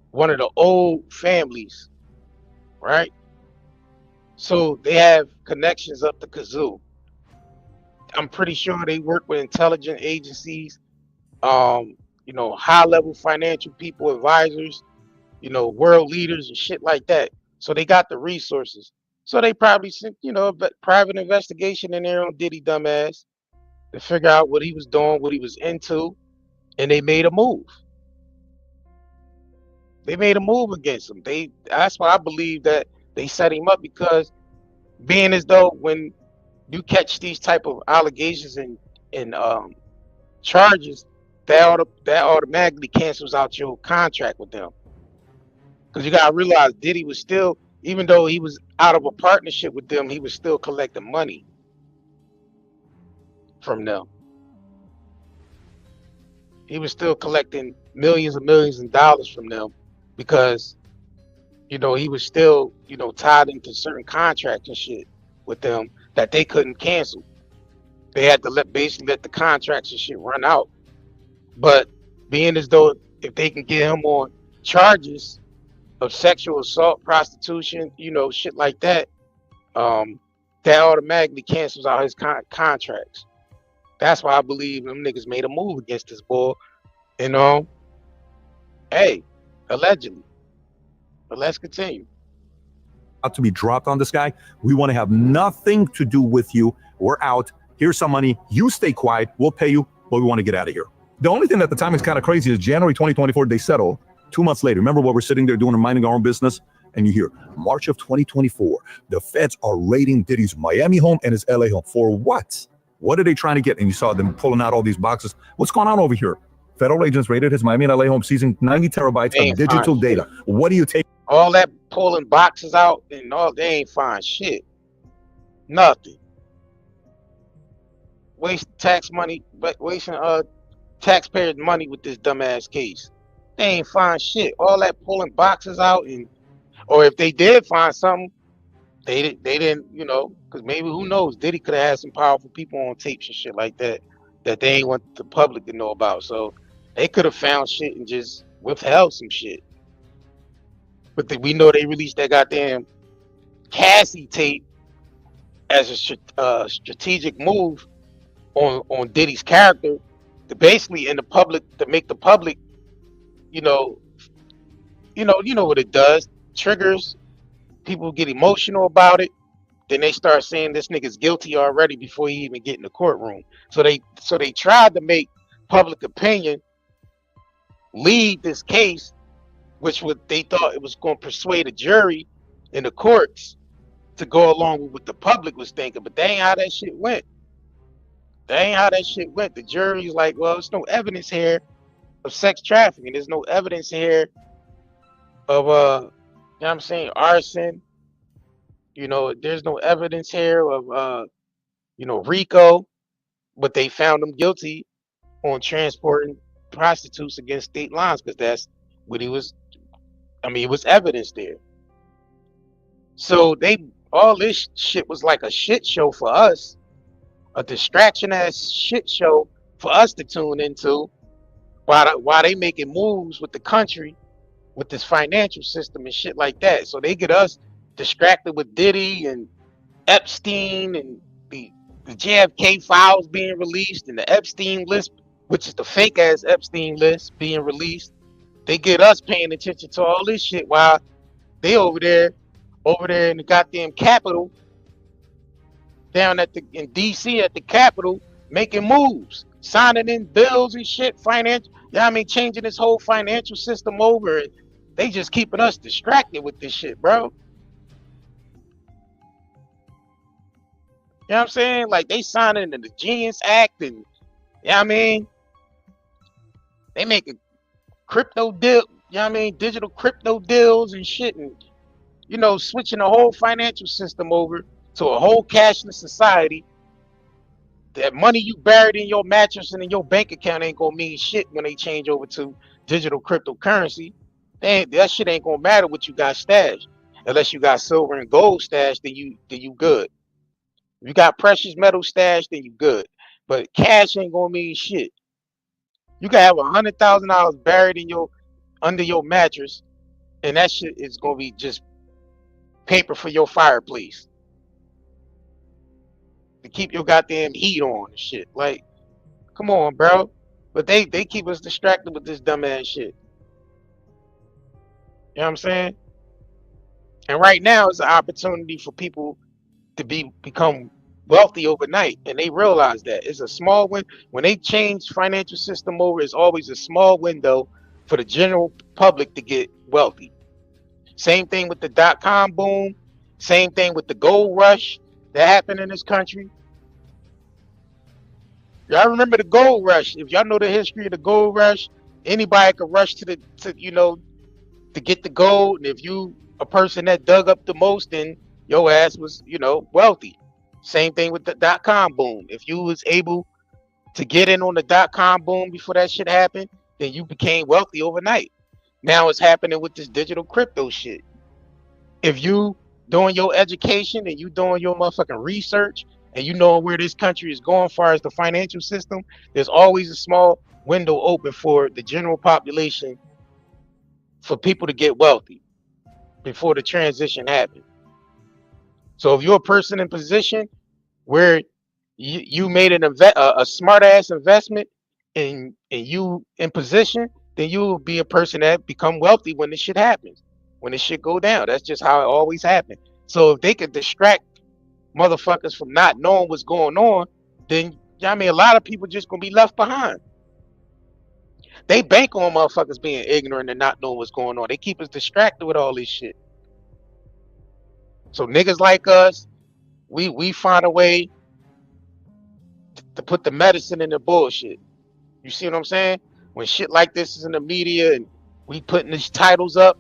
one of the old families, right? So they have connections up the kazoo. I'm pretty sure they work with intelligence agencies, high-level financial people, advisors, world leaders and shit like that. So they got the resources. So they probably sent, a private investigation in there on Diddy dumbass to figure out what he was doing, what he was into, and they made a move. They made a move against him. That's why I believe that they set him up, because being as though when you catch these type of allegations and charges, that automatically cancels out your contract with them. Because you gotta realize Diddy was still, even though he was out of a partnership with them, he was still collecting money from them. He was still collecting millions and millions of dollars from them because, he was still, tied into certain contracts and shit with them that they couldn't cancel. They had to basically let the contracts and shit run out. But being as though if they can get him on charges of sexual assault, prostitution, shit like that, that automatically cancels out his contracts. That's why I believe them niggas made a move against this boy. Hey, allegedly. But let's continue. About to be dropped on this guy. We want to have nothing to do with you. We're out. Here's some money. You stay quiet. We'll pay you, but we want to get out of here. The only thing at the time is kind of crazy is January 2024, they settle. 2 months later, remember what we're sitting there doing and minding our own business? And you hear March of 2024, the feds are raiding Diddy's Miami home and his LA home. For what? What are they trying to get? And you saw them pulling out all these boxes. What's going on over here? Federal agents raided his Miami and LA home, seizing 90 terabytes of digital data. What do you take? All that pulling boxes out and all, they ain't find shit. Nothing. Wasting tax money, but wasting taxpayers' money with this dumbass case. They ain't find shit. All that pulling boxes out, and or if they did find something, they didn't, you know, because maybe who knows, Diddy could have had some powerful people on tapes and shit like that that they ain't want the public to know about. So they could have found shit and just withheld some shit. But we know they released that goddamn Cassie tape as a strategic move on Diddy's character to basically in the public to make the public, you know, you know what it does. Triggers people get emotional about it. Then they start saying this nigga's guilty already before he even get in the courtroom. So they tried to make public opinion lead this case, which would they thought it was going to persuade a jury in the courts to go along with what the public was thinking. But that ain't how that shit went. That ain't how that shit went. The jury's like, well, there's no evidence here of sex trafficking. There's no evidence here of you know what I'm saying, arson. You know, there's no evidence here of you know, RICO, but they found him guilty on transporting prostitutes against state lines because that's what he was. I mean, it was evidence there. So all this shit was like a shit show for us, a distraction ass shit show for us to tune into while they making moves with the country with this financial system and shit like that. So they get us distracted with Diddy and Epstein and the JFK files being released and the Epstein list, which is the fake ass Epstein list being released. They get us paying attention to all this shit while they over there in the goddamn Capitol, down in DC at the Capitol, making moves, signing in bills and shit, financial. Yeah, I mean, changing this whole financial system over. And they just keeping us distracted with this shit, bro. You know what I'm saying? Like they signing in the Genius Act, and yeah, I mean, they making crypto deal. You know what I mean? Digital crypto deals and shit, and you know, switching the whole financial system over to a whole cashless society. That money you buried in your mattress and in your bank account ain't gonna mean shit when they change over to digital cryptocurrency. That shit ain't gonna matter what you got stashed, unless you got silver and gold stashed. Then you good. If you got precious metal stashed, then you good. But cash ain't gonna mean shit. You can have $100,000 buried in under your mattress, and that shit is gonna be just paper for your fireplace to keep your goddamn heat on and shit. Like, come on, bro. But they keep us distracted with this dumbass shit. You know what I'm saying? And right now it's an opportunity for people to become wealthy overnight, and they realize that it's a small win. When they change financial system over, it's always a small window for the general public to get wealthy. Same thing with the .com boom. Same thing with the gold rush that happened in this country. Y'all remember the gold rush? If y'all know the history of the gold rush, anybody could rush to you know, to get the gold. And if you a person that dug up the most, then your ass was, you know, wealthy. Same thing with the .com boom. If you was able to get in on the .com boom before that shit happened, then you became wealthy overnight. Now it's happening with this digital crypto shit. If you doing your education and you doing your motherfucking research and you know where this country is going as far as the financial system, there's always a small window open for the general population for people to get wealthy before the transition happens. So if you're a person in position where you made a smart ass investment and you in position, then you will be a person that become wealthy when this shit happens, when this shit go down. That's just how it always happened. So if they could distract motherfuckers from not knowing what's going on, then I mean a lot of people just gonna be left behind. They bank on motherfuckers being ignorant and not knowing what's going on. They keep us distracted with all this shit. So niggas like us, we find a way to put the medicine in the bullshit. You see what I'm saying? When shit like this is in the media and we putting these titles up,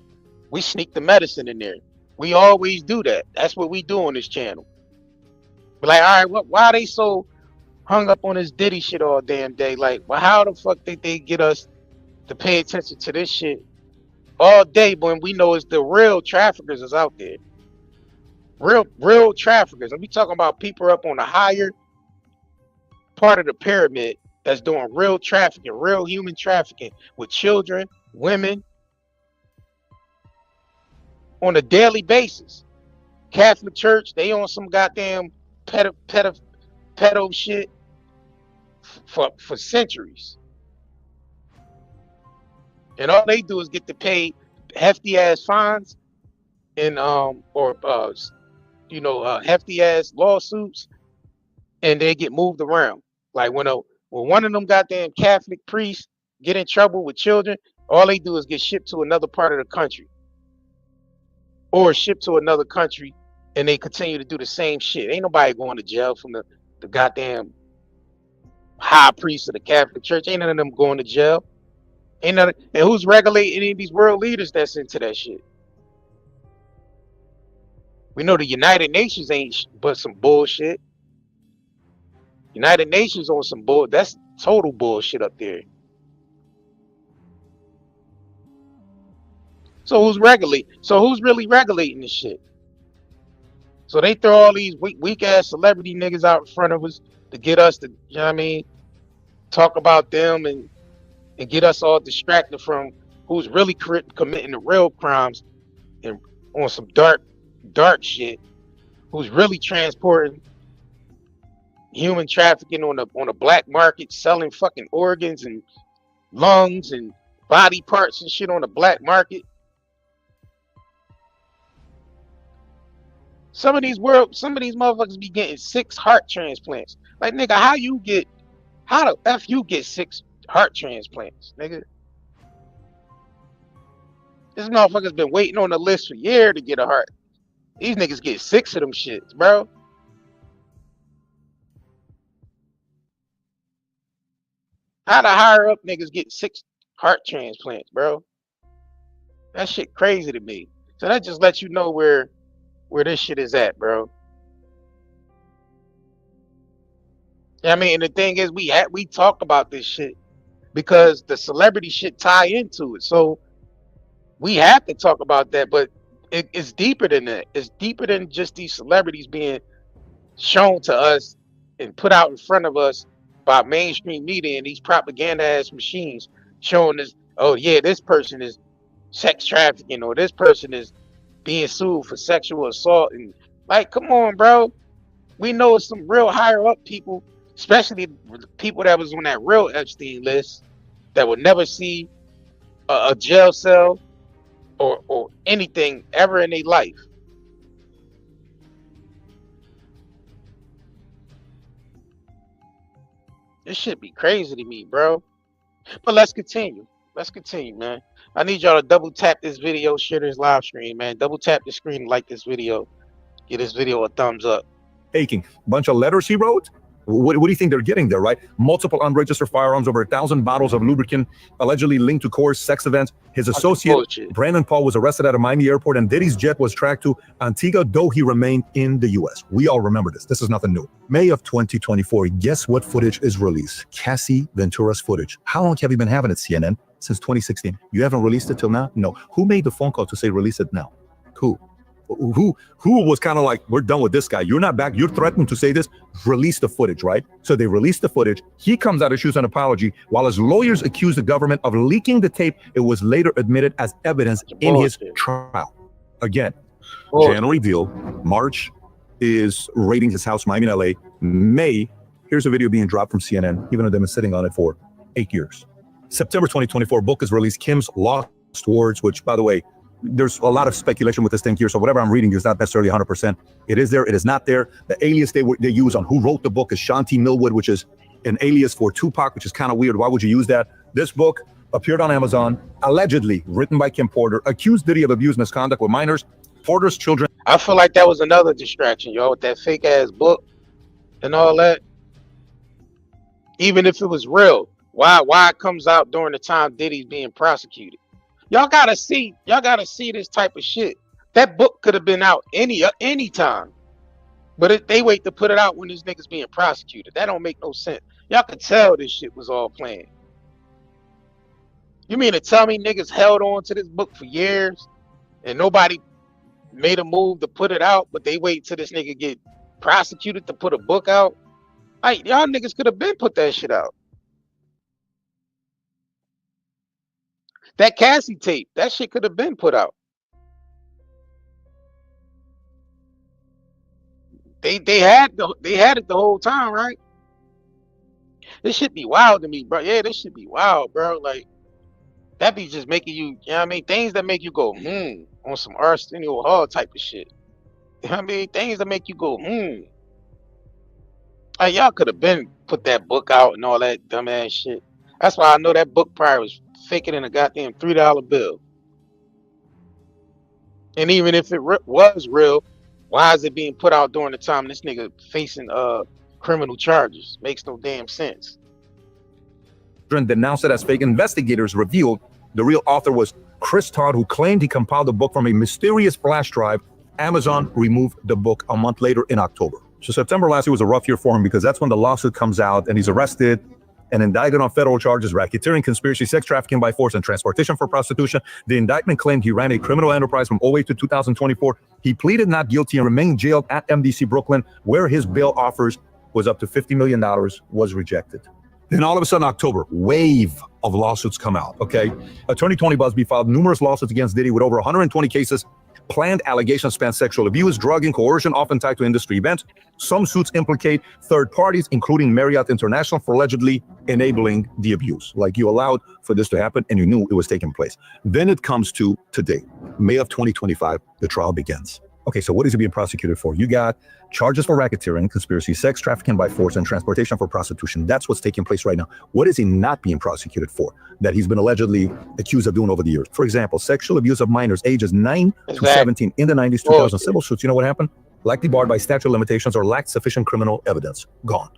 we sneak the medicine in there. We always do that. That's what we do on this channel. But like, all right, why are they so hung up on this Diddy shit all damn day? Like, well, how the fuck did they get us to pay attention to this shit all day when we know it's the real traffickers is out there. Real traffickers. And we talking about people up on the higher part of the pyramid that's doing real trafficking, real human trafficking with children, women on a daily basis. Catholic Church, they on some goddamn pedo shit for centuries. And all they do is get to pay hefty ass fines and hefty ass lawsuits, and they get moved around. Like when one of them goddamn Catholic priests get in trouble with children, all they do is get shipped to another part of the country. Or shipped to another country, and they continue to do the same shit. Ain't nobody going to jail from the goddamn high priest of the Catholic Church. Ain't none of them going to jail. And who's regulating any of these world leaders that's into that shit? We know the United Nations ain't but some bullshit. United Nations on some bull. That's total bullshit up there. So who's really regulating this shit? So they throw all these weak ass celebrity niggas out in front of us to get us to, you know what I mean, talk about them and get us all distracted from who's really committing the real crimes and on some dark shit, who's really transporting human trafficking on a black market, selling fucking organs and lungs and body parts and shit on the black market. Some of these motherfuckers be getting 6 heart transplants. Like, nigga, how the F you get 6 heart transplants, nigga? This motherfucker's been waiting on the list for years to get a heart. These niggas get 6 of them shits, bro. How the higher up niggas get 6 heart transplants, bro? That shit crazy to me. So that just lets you know where this shit is at, bro. I mean, and the thing is, we talk about this shit because the celebrity shit tie into it. So we have to talk about that, but it's deeper than that. It's deeper than just these celebrities being shown to us and put out in front of us by mainstream media and these propaganda ass machines showing us, oh yeah, this person is sex trafficking or this person is being sued for sexual assault. And like, come on, bro. We know some real higher up people, especially the people that was on that real Epstein list, that would never see a jail cell or anything ever in their life. This shit be crazy to me, bro. But let's continue. Let's continue, man. I need y'all to double tap this video, share this live stream, man. Double tap the screen, like this video, give this video a thumbs up. Taking bunch of letters he wrote. What do you think they're getting there, right? Multiple unregistered firearms, over 1,000 bottles of lubricant, allegedly linked to coerced sex events. His associate, Brandon Paul, was arrested at a Miami airport, and Diddy's jet was tracked to Antigua, though he remained in the U.S. We all remember this. This is nothing new. May of 2024, guess what footage is released? Cassie Ventura's footage. How long have you been having it, CNN? Since 2016. You haven't released it till now? No. Who made the phone call to say release it now? Who was kind of like, we're done with this guy. You're not back. You're threatened to say this. Release the footage, right? So they released the footage. He comes out, issues an apology, while his lawyers accused the government of leaking the tape. It was later admitted as evidence in his trial. Again, January deal. March is raiding his house, Miami and LA. May, here's a video being dropped from CNN, even though they've been sitting on it for 8 years. September 2024, book is released, Kim's Lost Words, which, by the way, there's a lot of speculation with this thing here, so whatever I'm reading is not necessarily 100%. It is there, it is not there. The alias they use on who wrote the book is Shanti Millwood, which is an alias for Tupac, which is kind of weird. Why would you use that? This book appeared on Amazon, allegedly written by Kim Porter, accused Diddy of abuse, misconduct with minors, Porter's children. I feel like that was another distraction, y'all, with that fake ass book and all that. Even if it was real, why it comes out during the time Diddy's being prosecuted? Y'all gotta see this type of shit. That book could have been out any time, but they wait to put it out when this nigga's being prosecuted. That don't make no sense. Y'all could tell this shit was all planned. You mean to tell me niggas held on to this book for years and nobody made a move to put it out, but they wait till this nigga get prosecuted to put a book out? Like, y'all niggas could have been put that shit out. That Cassie tape, that shit could have been put out. They had it the whole time, right? This shit be wild to me, bro. Yeah, this shit be wild, bro. Like, that be just making you, you know what I mean? Things that make you go, on some Arsenio Hall type of shit. You know what I mean? Things that make you go, Like, y'all could have been put that book out and all that dumbass shit. That's why I know that book probably was faking in a goddamn $3 bill. And even if it was real, why is it being put out during the time this nigga facing criminal charges? Makes no damn sense. Denounced it as fake. Investigators revealed the real author was Chris Todd, who claimed he compiled the book from a mysterious flash drive. Amazon removed the book a month later in October. So September last year was a rough year for him because that's when the lawsuit comes out and he's arrested and indicted on federal charges, racketeering, conspiracy, sex trafficking by force, and transportation for prostitution. The indictment claimed he ran a criminal enterprise from 2008 to 2024. He pleaded not guilty and remained jailed at MDC Brooklyn, where his bail offers was up to $50 million, was rejected. Then all of a sudden, October, wave of lawsuits come out, okay? Attorney Tony Busby filed numerous lawsuits against Diddy with over 120 cases. Planned allegations span sexual abuse, drug, and coercion, often tied to industry events. Some suits implicate third parties, including Marriott International, for allegedly enabling the abuse. Like, you allowed for this to happen and you knew it was taking place. Then it comes to today, May of 2025, the trial begins. Okay, so what is he being prosecuted for? You got charges for racketeering, conspiracy, sex trafficking by force, and transportation for prostitution. That's what's taking place right now. What is he not being prosecuted for that he's been allegedly accused of doing over the years? For example, sexual abuse of minors ages 9 to 17 in the 90s, 2000 civil suits. You know what happened? Likely barred by statute of limitations or lacked sufficient criminal evidence. Gone.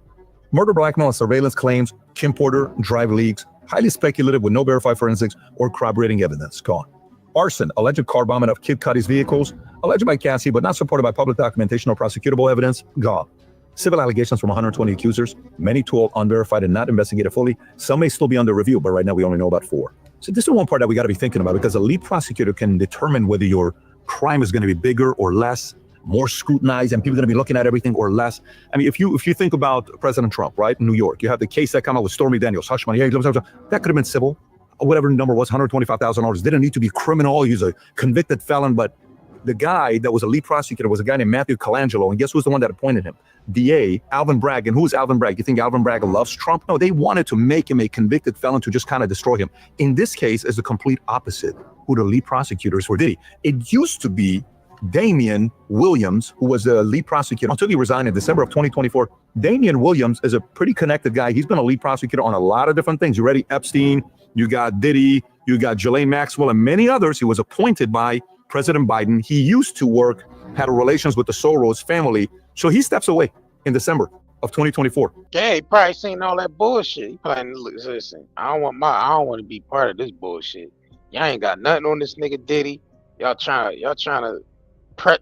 Murder, blackmail, and surveillance claims, Kim Porter, drive leaks, highly speculative with no verified forensics or corroborating evidence. Gone. Arson, alleged car bombing of Kid Cudi's vehicles, alleged by Cassie, but not supported by public documentation or prosecutable evidence. Gone. Civil allegations from 120 accusers, many told unverified and not investigated fully. Some may still be under review, but right now we only know about 4. So this is one part that we got to be thinking about, because a lead prosecutor can determine whether your crime is going to be bigger or less, more scrutinized, and people are going to be looking at everything or less. I mean, if you think about President Trump, right, in New York, you have the case that came out with Stormy Daniels, hush money, that could have been civil. Whatever the number was, $125,000. Didn't need to be criminal. He's a convicted felon, but the guy that was a lead prosecutor was a guy named Matthew Colangelo, and guess who's the one that appointed him? DA Alvin Bragg. And who's Alvin Bragg? You think Alvin Bragg loves Trump? No, they wanted to make him a convicted felon to just kind of destroy him. In this case, is the complete opposite. Who the lead prosecutors were Diddy. It used to be Damian Williams, who was the lead prosecutor until he resigned in December of 2024. Damian Williams is a pretty connected guy. He's been a lead prosecutor on a lot of different things. You ready? Epstein, you got Diddy, you got Ghislaine Maxwell, and many others. He was appointed by President Biden. He used to work, had relations with the Soros family. So he steps away in December of 2024. Yeah, he probably seen all that bullshit. He probably listen, I don't want to be part of this bullshit. Y'all ain't got nothing on this nigga Diddy. Y'all trying to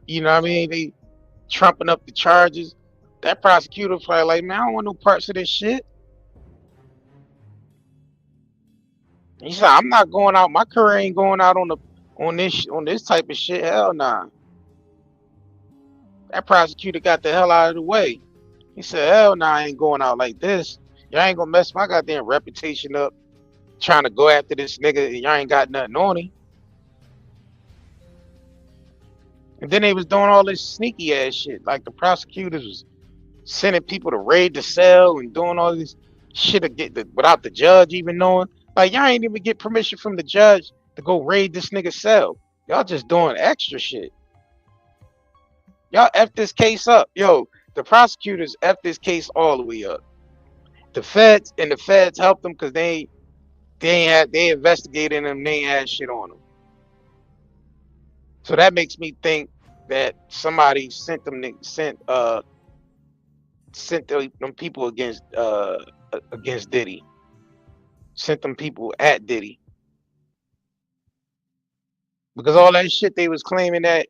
you know what I mean? They trumping up the charges. That prosecutor probably like, man, I don't want no parts of this shit. He said, I'm not going out. My career ain't going out on this type of shit. Hell nah. That prosecutor got the hell out of the way. He said, hell nah, I ain't going out like this. Y'all ain't gonna mess my goddamn reputation up trying to go after this nigga and y'all ain't got nothing on him. And then they was doing all this sneaky ass shit. Like the prosecutors was sending people to raid the cell and doing all this shit without the judge even knowing. Like, y'all ain't even get permission from the judge to go raid this nigga's cell. Y'all just doing extra shit. Y'all F this case up. Yo, the prosecutors F this case all the way up. The feds helped them because they investigated them, they ain't had shit on them. So that makes me think that somebody sent them people against Diddy. Sent them people at Diddy. Because all that shit they was claiming, that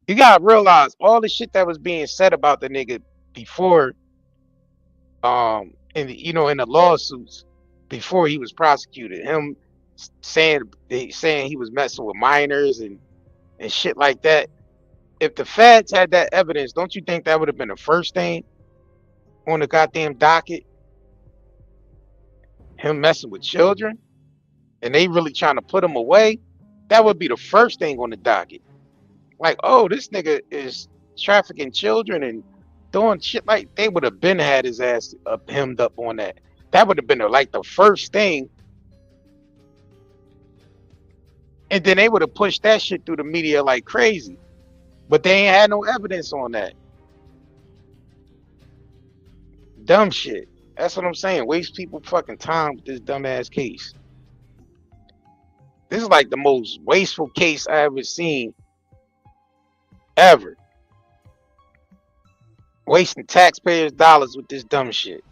you gotta realize all the shit that was being said about the nigga before in the lawsuits before he was prosecuted, him saying he was messing with minors and shit like that. If the feds had that evidence, don't you think that would have been the first thing on the goddamn docket? Him messing with children, and they really trying to put him away. That would be the first thing on the docket. Like, oh, this nigga is trafficking children and doing shit. Like, they would have been had his ass hemmed up on that. That would have been like the first thing. And then they would have pushed that shit through the media like crazy. But they ain't had no evidence on that. Dumb shit. That's what I'm saying. Waste people fucking time with this dumbass case. This is like the most wasteful case I ever seen. Ever. Wasting taxpayers' dollars with this dumb shit.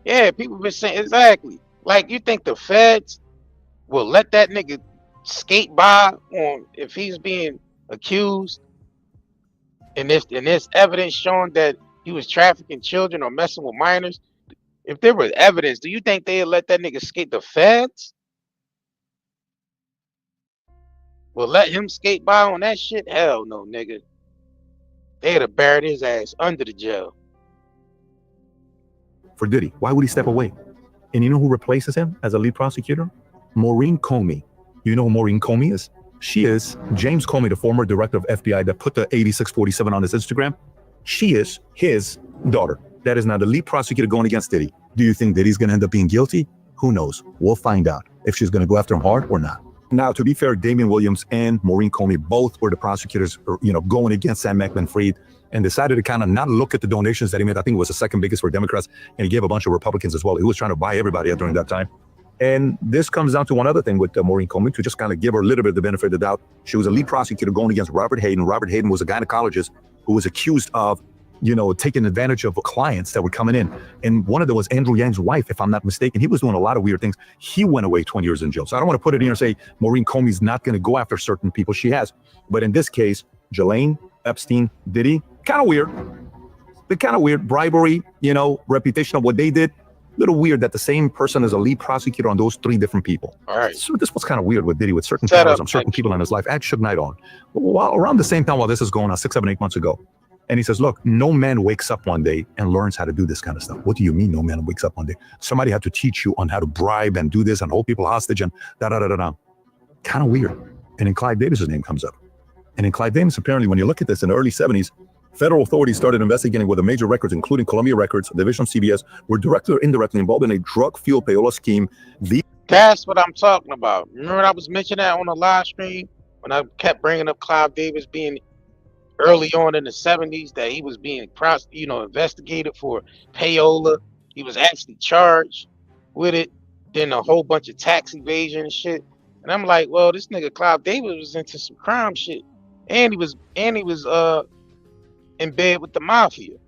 Yeah, people been saying exactly. Like, you think the feds will let that nigga skate by on if he's being accused and there's evidence showing that he was trafficking children or messing with minors? If there was evidence, do you think they'd let that nigga skate? The feds will let him skate by on that shit? Hell no, nigga. They'd have buried his ass under the jail. For Diddy, why would he step away? And you know who replaces him as a lead prosecutor? Maureen Comey. You know who Maureen Comey is? She is James Comey, the former director of FBI that put the 8647 on his Instagram. She is his daughter. That is now the lead prosecutor going against Diddy. Do you think Diddy's going to end up being guilty? Who knows? We'll find out if she's going to go after him hard or not. Now, to be fair, Damian Williams and Maureen Comey both were the prosecutors, going against Sam Bankman-Fried, and decided to kind of not look at the donations that he made. I think it was the second biggest for Democrats, and he gave a bunch of Republicans as well. He was trying to buy everybody out during that time. And this comes down to one other thing with Maureen Comey, to just kind of give her a little bit of the benefit of the doubt. She was a lead prosecutor going against Robert Hayden. Robert Hayden was a gynecologist who was accused of taking advantage of clients that were coming in. And one of them was Andrew Yang's wife, if I'm not mistaken. He was doing a lot of weird things. He went away 20 years in jail. So I don't want to put it in and say Maureen Comey's not going to go after certain people. She has. But in this case, Ghislaine, Epstein, Diddy, kind of weird. They're kind of weird. Bribery, reputation of what they did. A little weird that the same person is a lead prosecutor on those three different people. All right. So this was kind of weird with Diddy, with certain powers on certain people in his life. I had Suge Knight on. Around the same time while this is going on, 6, 7, 8 months ago. And he says, look, no man wakes up one day and learns how to do this kind of stuff. What do you mean no man wakes up one day? Somebody had to teach you on how to bribe and do this and hold people hostage and da-da-da-da-da. Kind of weird. And then Clive Davis's name comes up. And in Clive Davis, apparently, when you look at this in the early 70s, federal authorities started investigating whether major records, including Columbia Records, division of CBS, were directly or indirectly involved in a drug-fueled payola scheme. That's what I'm talking about. Remember I was mentioning that on the live stream when I kept bringing up Clive Davis being early on in the 70s, that he was being investigated for payola. He was actually charged with it. Then a whole bunch of tax evasion and shit. And I'm like, well, this nigga Clive Davis was into some crime shit. And he was in bed with the mafia.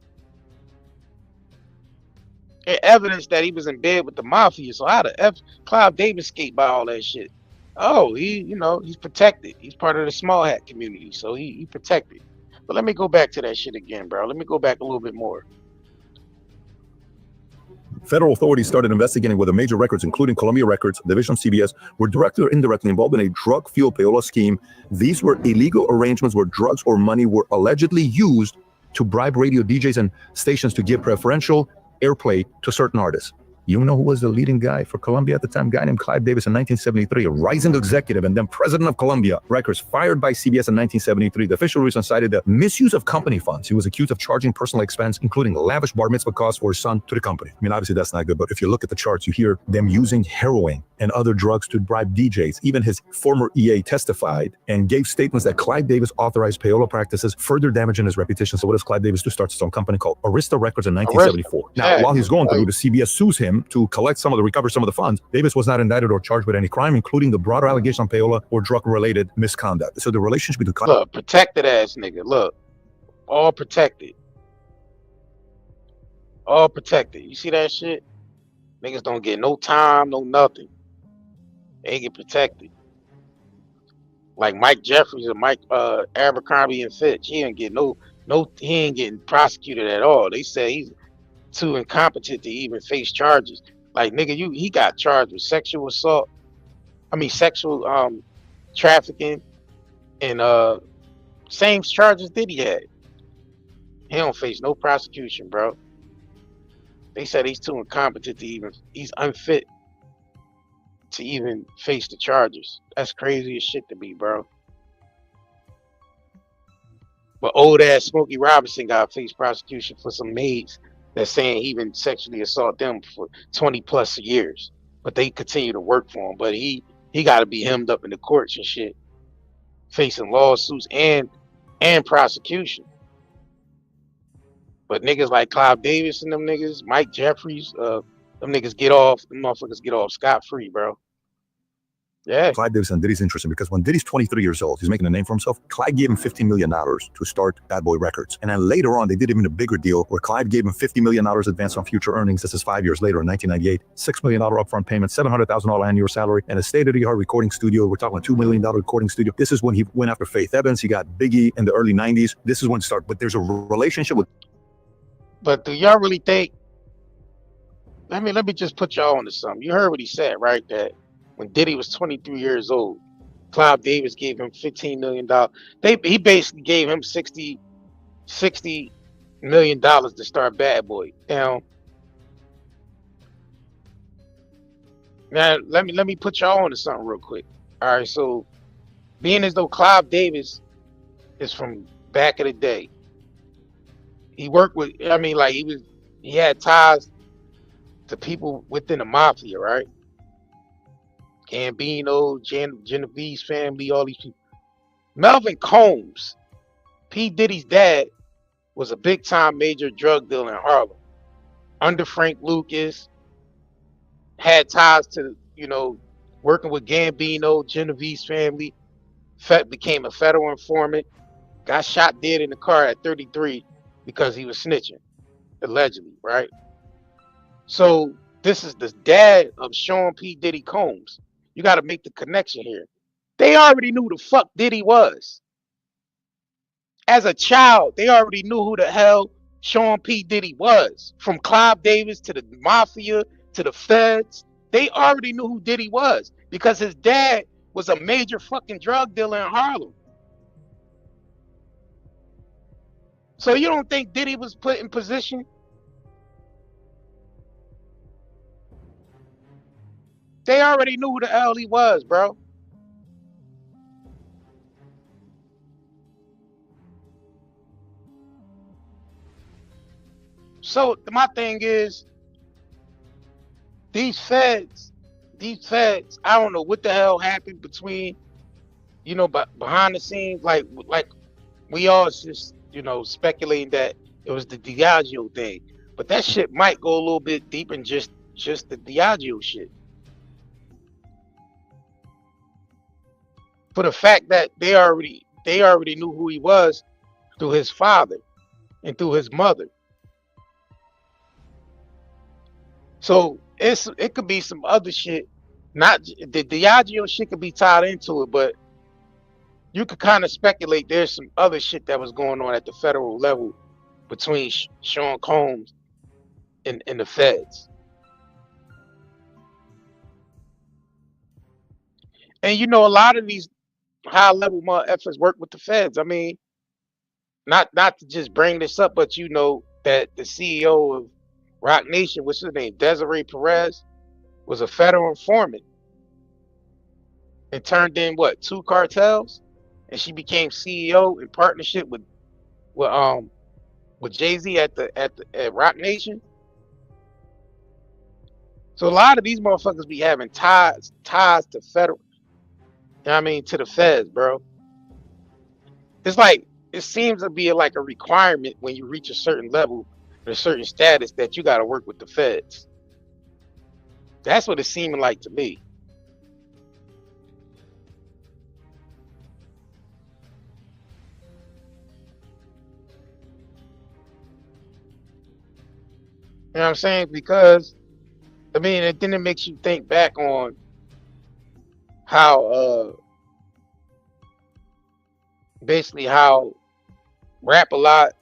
Evidence that he was in bed with the mafia. So how the F Clive Davis skate by all that shit? Oh, he's protected. He's part of the small hat community, so he protected. But let me go back to that shit again, bro. Let me go back a little bit more. Federal authorities started investigating whether major records, including Columbia Records, division of CBS, were directly or indirectly involved in a drug-fueled payola scheme. These were illegal arrangements where drugs or money were allegedly used to bribe radio DJs and stations to give preferential airplay to certain artists. You know who was the leading guy for Columbia at the time? A guy named Clive Davis in 1973, a rising executive and then president of Columbia Records, fired by CBS in 1973. The official reason cited the misuse of company funds. He was accused of charging personal expense, including lavish bar mitzvah costs for his son, to the company. I mean, obviously that's not good, but if you look at the charts, you hear them using heroin and other drugs to bribe DJs. Even his former EA testified and gave statements that Clive Davis authorized payola practices, further damaging his reputation. So what does Clive Davis do? Starts his own company called Arista Records in 1974. Now, while he's going through, the CBS sues him to recover some of the funds. Davis was not indicted or charged with any crime, including the broader allegation on payola or drug-related misconduct. So the relationship between look, protected ass nigga. Look, all protected. All protected. You see that shit? Niggas don't get no time, no nothing. They get protected. Like Mike Jeffries and Mike Abercrombie and Fitch, he ain't get he ain't getting prosecuted at all. They say too incompetent to even face charges. Like nigga, he got charged with sexual assault. I mean sexual trafficking and same charges Diddy had. He don't face no prosecution, bro. They said he's too incompetent to even. He's unfit to even face the charges. That's crazy as shit to me, bro. But old ass Smokey Robinson got to face prosecution for some maids that's saying he even sexually assaulted them for 20 plus years. But they continue to work for him. But he got to be hemmed up in the courts and shit, facing lawsuits and prosecution. But niggas like Clive Davis and them niggas, Mike Jeffries, them niggas get off. Them motherfuckers get off scot free, bro. Yeah. Clyde Davis and Diddy's interesting because when Diddy's 23 years old, he's making a name for himself. Clyde gave him $15 million to start Bad Boy Records. And then later on, they did even a bigger deal where Clyde gave him $50 million advance on future earnings. This is 5 years later in 1998. $6 million upfront payment, $700,000 annual salary, and a state-of-the-art recording studio. We're talking a $2 million recording studio. This is when he went after Faith Evans. He got Biggie in the early 90s. This is when it started. But there's a relationship with... But do y'all really think? Let me just put y'all onto something. You heard what he said, right? That when Diddy was 23 years old, Clive Davis gave him $15 million. He basically gave him $60 million to start Bad Boy. Now let me put y'all onto something real quick. All right, so being as though Clive Davis is from back in the day, he worked with. I mean, like he had ties to people within the mafia, right? Gambino, Genovese family, all these people. Melvin Combs, P. Diddy's dad, was a big time major drug dealer in Harlem. Under Frank Lucas, had ties to, working with Gambino, Genovese family, became a federal informant, got shot dead in the car at 33 because he was snitching, allegedly, right? So this is the dad of Sean P. Diddy Combs. You got to make the connection here. They already knew who the fuck Diddy was. As a child, they already knew who the hell Sean P. Diddy was. From Clive Davis to the mafia to the feds, they already knew who Diddy was because his dad was a major fucking drug dealer in Harlem. So you don't think Diddy was put in position? They already knew who the hell he was, bro. So my thing is, these feds, I don't know what the hell happened between, behind the scenes, like we all just, speculating that it was the Diageo thing, but that shit might go a little bit deeper than just the Diageo shit. For the fact that they already knew who he was through his father and through his mother. So it could be some other shit. Not the Diageo shit could be tied into it, but you could kind of speculate there's some other shit that was going on at the federal level between Sean Combs and the feds. And a lot of these high level efforts work with the feds. I mean, not to just bring this up, but that the CEO of Rock Nation, what's his name, Desiree Perez, was a federal informant and turned in 2 cartels, and she became CEO in partnership with Jay-Z at Rock Nation. So a lot of these motherfuckers be having ties to federal. To the feds, bro. It's like it seems to be like a requirement when you reach a certain level, a certain status, that you got to work with the feds. That's what it's seeming like to me. You know what I'm saying? Because then it makes you think back on how basically how Rap A Lot,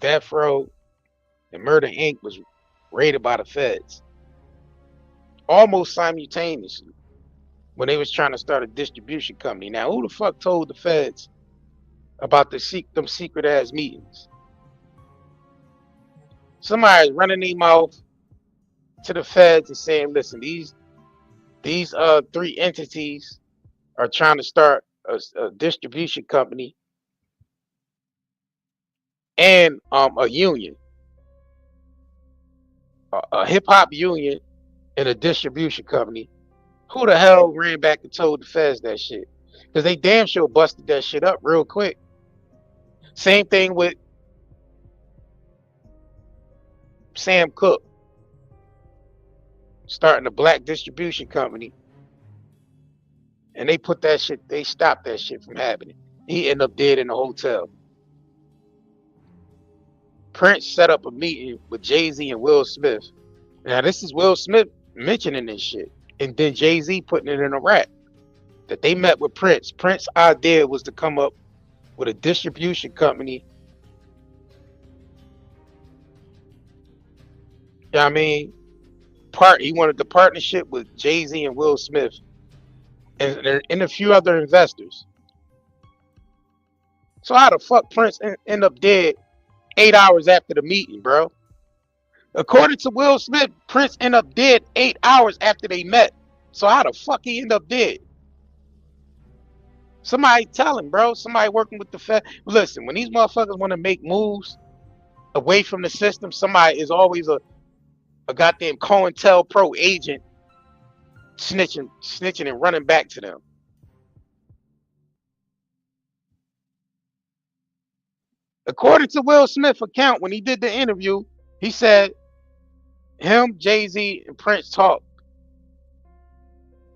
Death Row, and Murder Inc. was raided by the feds almost simultaneously when they was trying to start a distribution company. Now, who the fuck told the feds about them secret ass meetings? Somebody's running their mouth to the feds and saying, listen, these three entities are trying to start a distribution company and a union, a hip hop union and a distribution company. Who the hell ran back and told the feds that shit? Because they damn sure busted that shit up real quick. Same thing with Sam Cooke starting a black distribution company, and they put that shit, they stopped that shit from happening. He ended up dead in a hotel. Prince set up a meeting with Jay-Z and Will Smith. Now this is Will Smith mentioning this shit, and then Jay-Z putting it in a rap that they met with Prince. Prince's idea was to come up with a distribution company. You know what I mean? He wanted the partnership with Jay-Z and Will Smith and a few other investors. So how the fuck Prince end up dead 8 hours after the meeting, bro? According to Will Smith, Prince ended up dead 8 hours after they met. So how the fuck he end up dead? Somebody tell him, bro. Somebody working with the Fed. Listen, when these motherfuckers want to make moves away from the system, somebody is always a goddamn COINTELPRO agent snitching and running back to them. According to Will Smith's account, when he did the interview, he said him, Jay-Z, and Prince talked.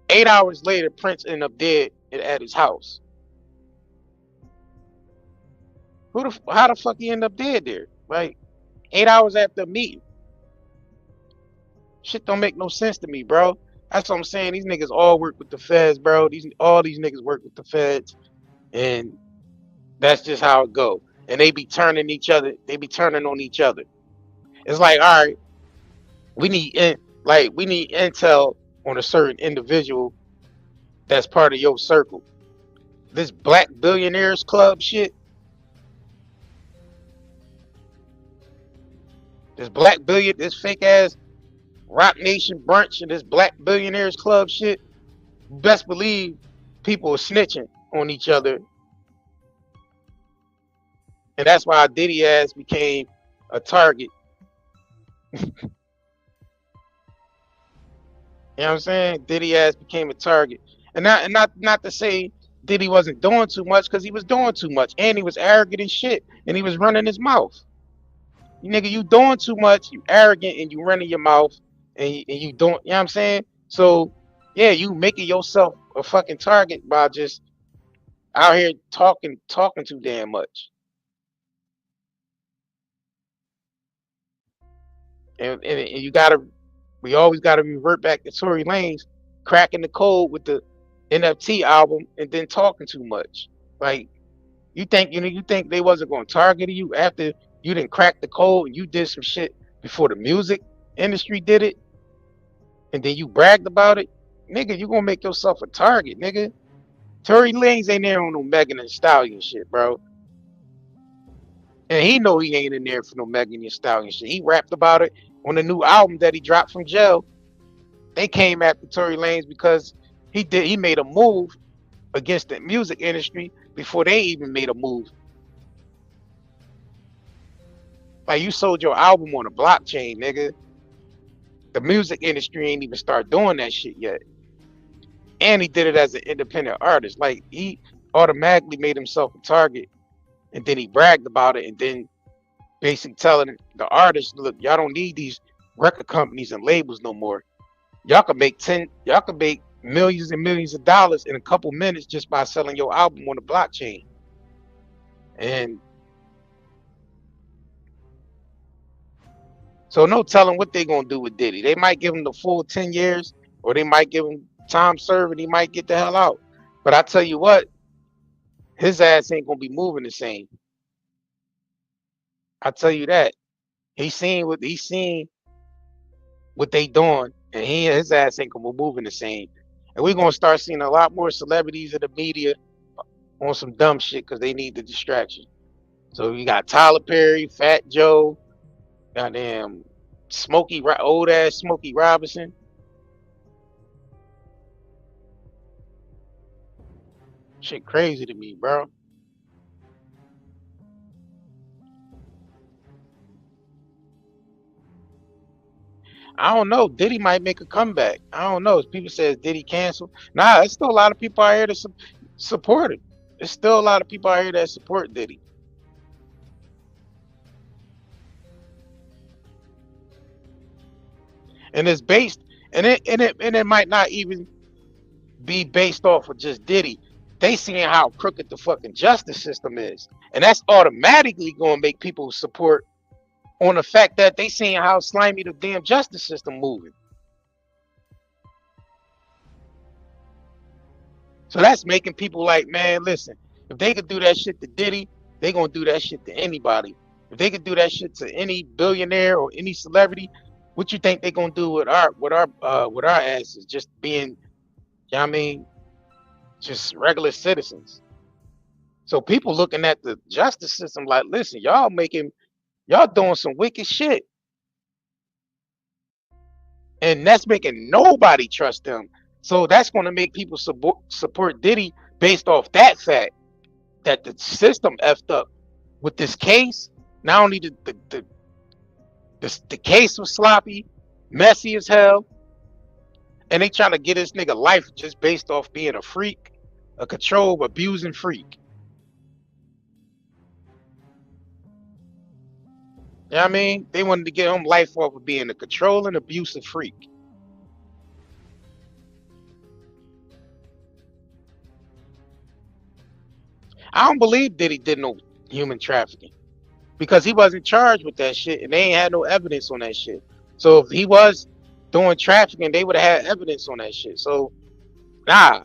8 hours later, Prince ended up dead at his house. How the fuck he end up dead there? Like 8 hours after a meeting. Shit don't make no sense to me, bro. That's what I'm saying. These niggas all work with the feds, bro. All these niggas work with the feds, and that's just how it go. And they be turning on each other. It's like, all right, we need intel on a certain individual that's part of your circle. This black billionaires club shit. This fake ass Rock Nation brunch and this black billionaires club shit. Best believe people are snitching on each other. And that's why Diddy ass became a target. You know what I'm saying? Diddy ass became a target. And not to say Diddy wasn't doing too much, because he was doing too much. And he was arrogant and shit. And he was running his mouth. You nigga, you doing too much, you arrogant, and you running your mouth, and you don't, you know what I'm saying? So yeah, you making yourself a fucking target by just out here talking too damn much. And we always gotta revert back to Tory Lanez cracking the code with the NFT album and then talking too much. Like, you think they wasn't gonna target you after you didn't crack the code and you did some shit before the music industry did it, and then you bragged about it? Nigga, you gonna make yourself a target, nigga. Tory Lanez ain't there on no Megan Thee Stallion shit, bro. And he know he ain't in there for no Megan Thee Stallion shit. He rapped about it on the new album that he dropped from jail. They came after Tory Lanez because he made a move against the music industry before they even made a move. Like, you sold your album on a blockchain, nigga. The music industry ain't even start doing that shit yet. And he did it as an independent artist. Like, he automatically made himself a target, and then he bragged about it, and then basically telling the artists, look, y'all don't need these record companies and labels no more. Y'all can make millions and millions of dollars in a couple minutes just by selling your album on the blockchain. And so no telling what they gonna do with Diddy. They might give him the full 10 years, or they might give him time served and he might get the hell out. But I tell you what, his ass ain't gonna be moving the same. I tell you that. He seen what they doing, and his ass ain't gonna move in the same. And we're gonna start seeing a lot more celebrities in the media on some dumb shit because they need the distraction. So you got Tyler Perry, Fat Joe, goddamn old ass Smokey Robinson. Shit crazy to me, bro. I don't know. Diddy might make a comeback. I don't know. People says Diddy canceled. Nah, there's still a lot of people out here to support him. There's still a lot of people out here that support Diddy. And it's based and it might not even be based off of just Diddy. They seeing how crooked the fucking justice system is. And that's automatically gonna make people support on the fact that they seeing how slimy the damn justice system moving. So that's making people like, man, listen, if they could do that shit to Diddy, they gonna do that shit to anybody. If they could do that shit to any billionaire or any celebrity, what you think they gonna do with our asses just being, you know what I mean, just regular citizens. So people looking at the justice system like, listen, y'all doing some wicked shit. And that's making nobody trust them. So that's going to make people support Diddy based off that fact that the system effed up with this case. Not only the case was sloppy, messy as hell, and they trying to get this nigga life just based off being a freak, a control abusing freak. You know what I mean? They wanted to get him life off of being a controlling, abusive freak. I don't believe Diddy did no human trafficking because he wasn't charged with that shit and they ain't had no evidence on that shit. So if he was doing trafficking, they would have had evidence on that shit. So nah.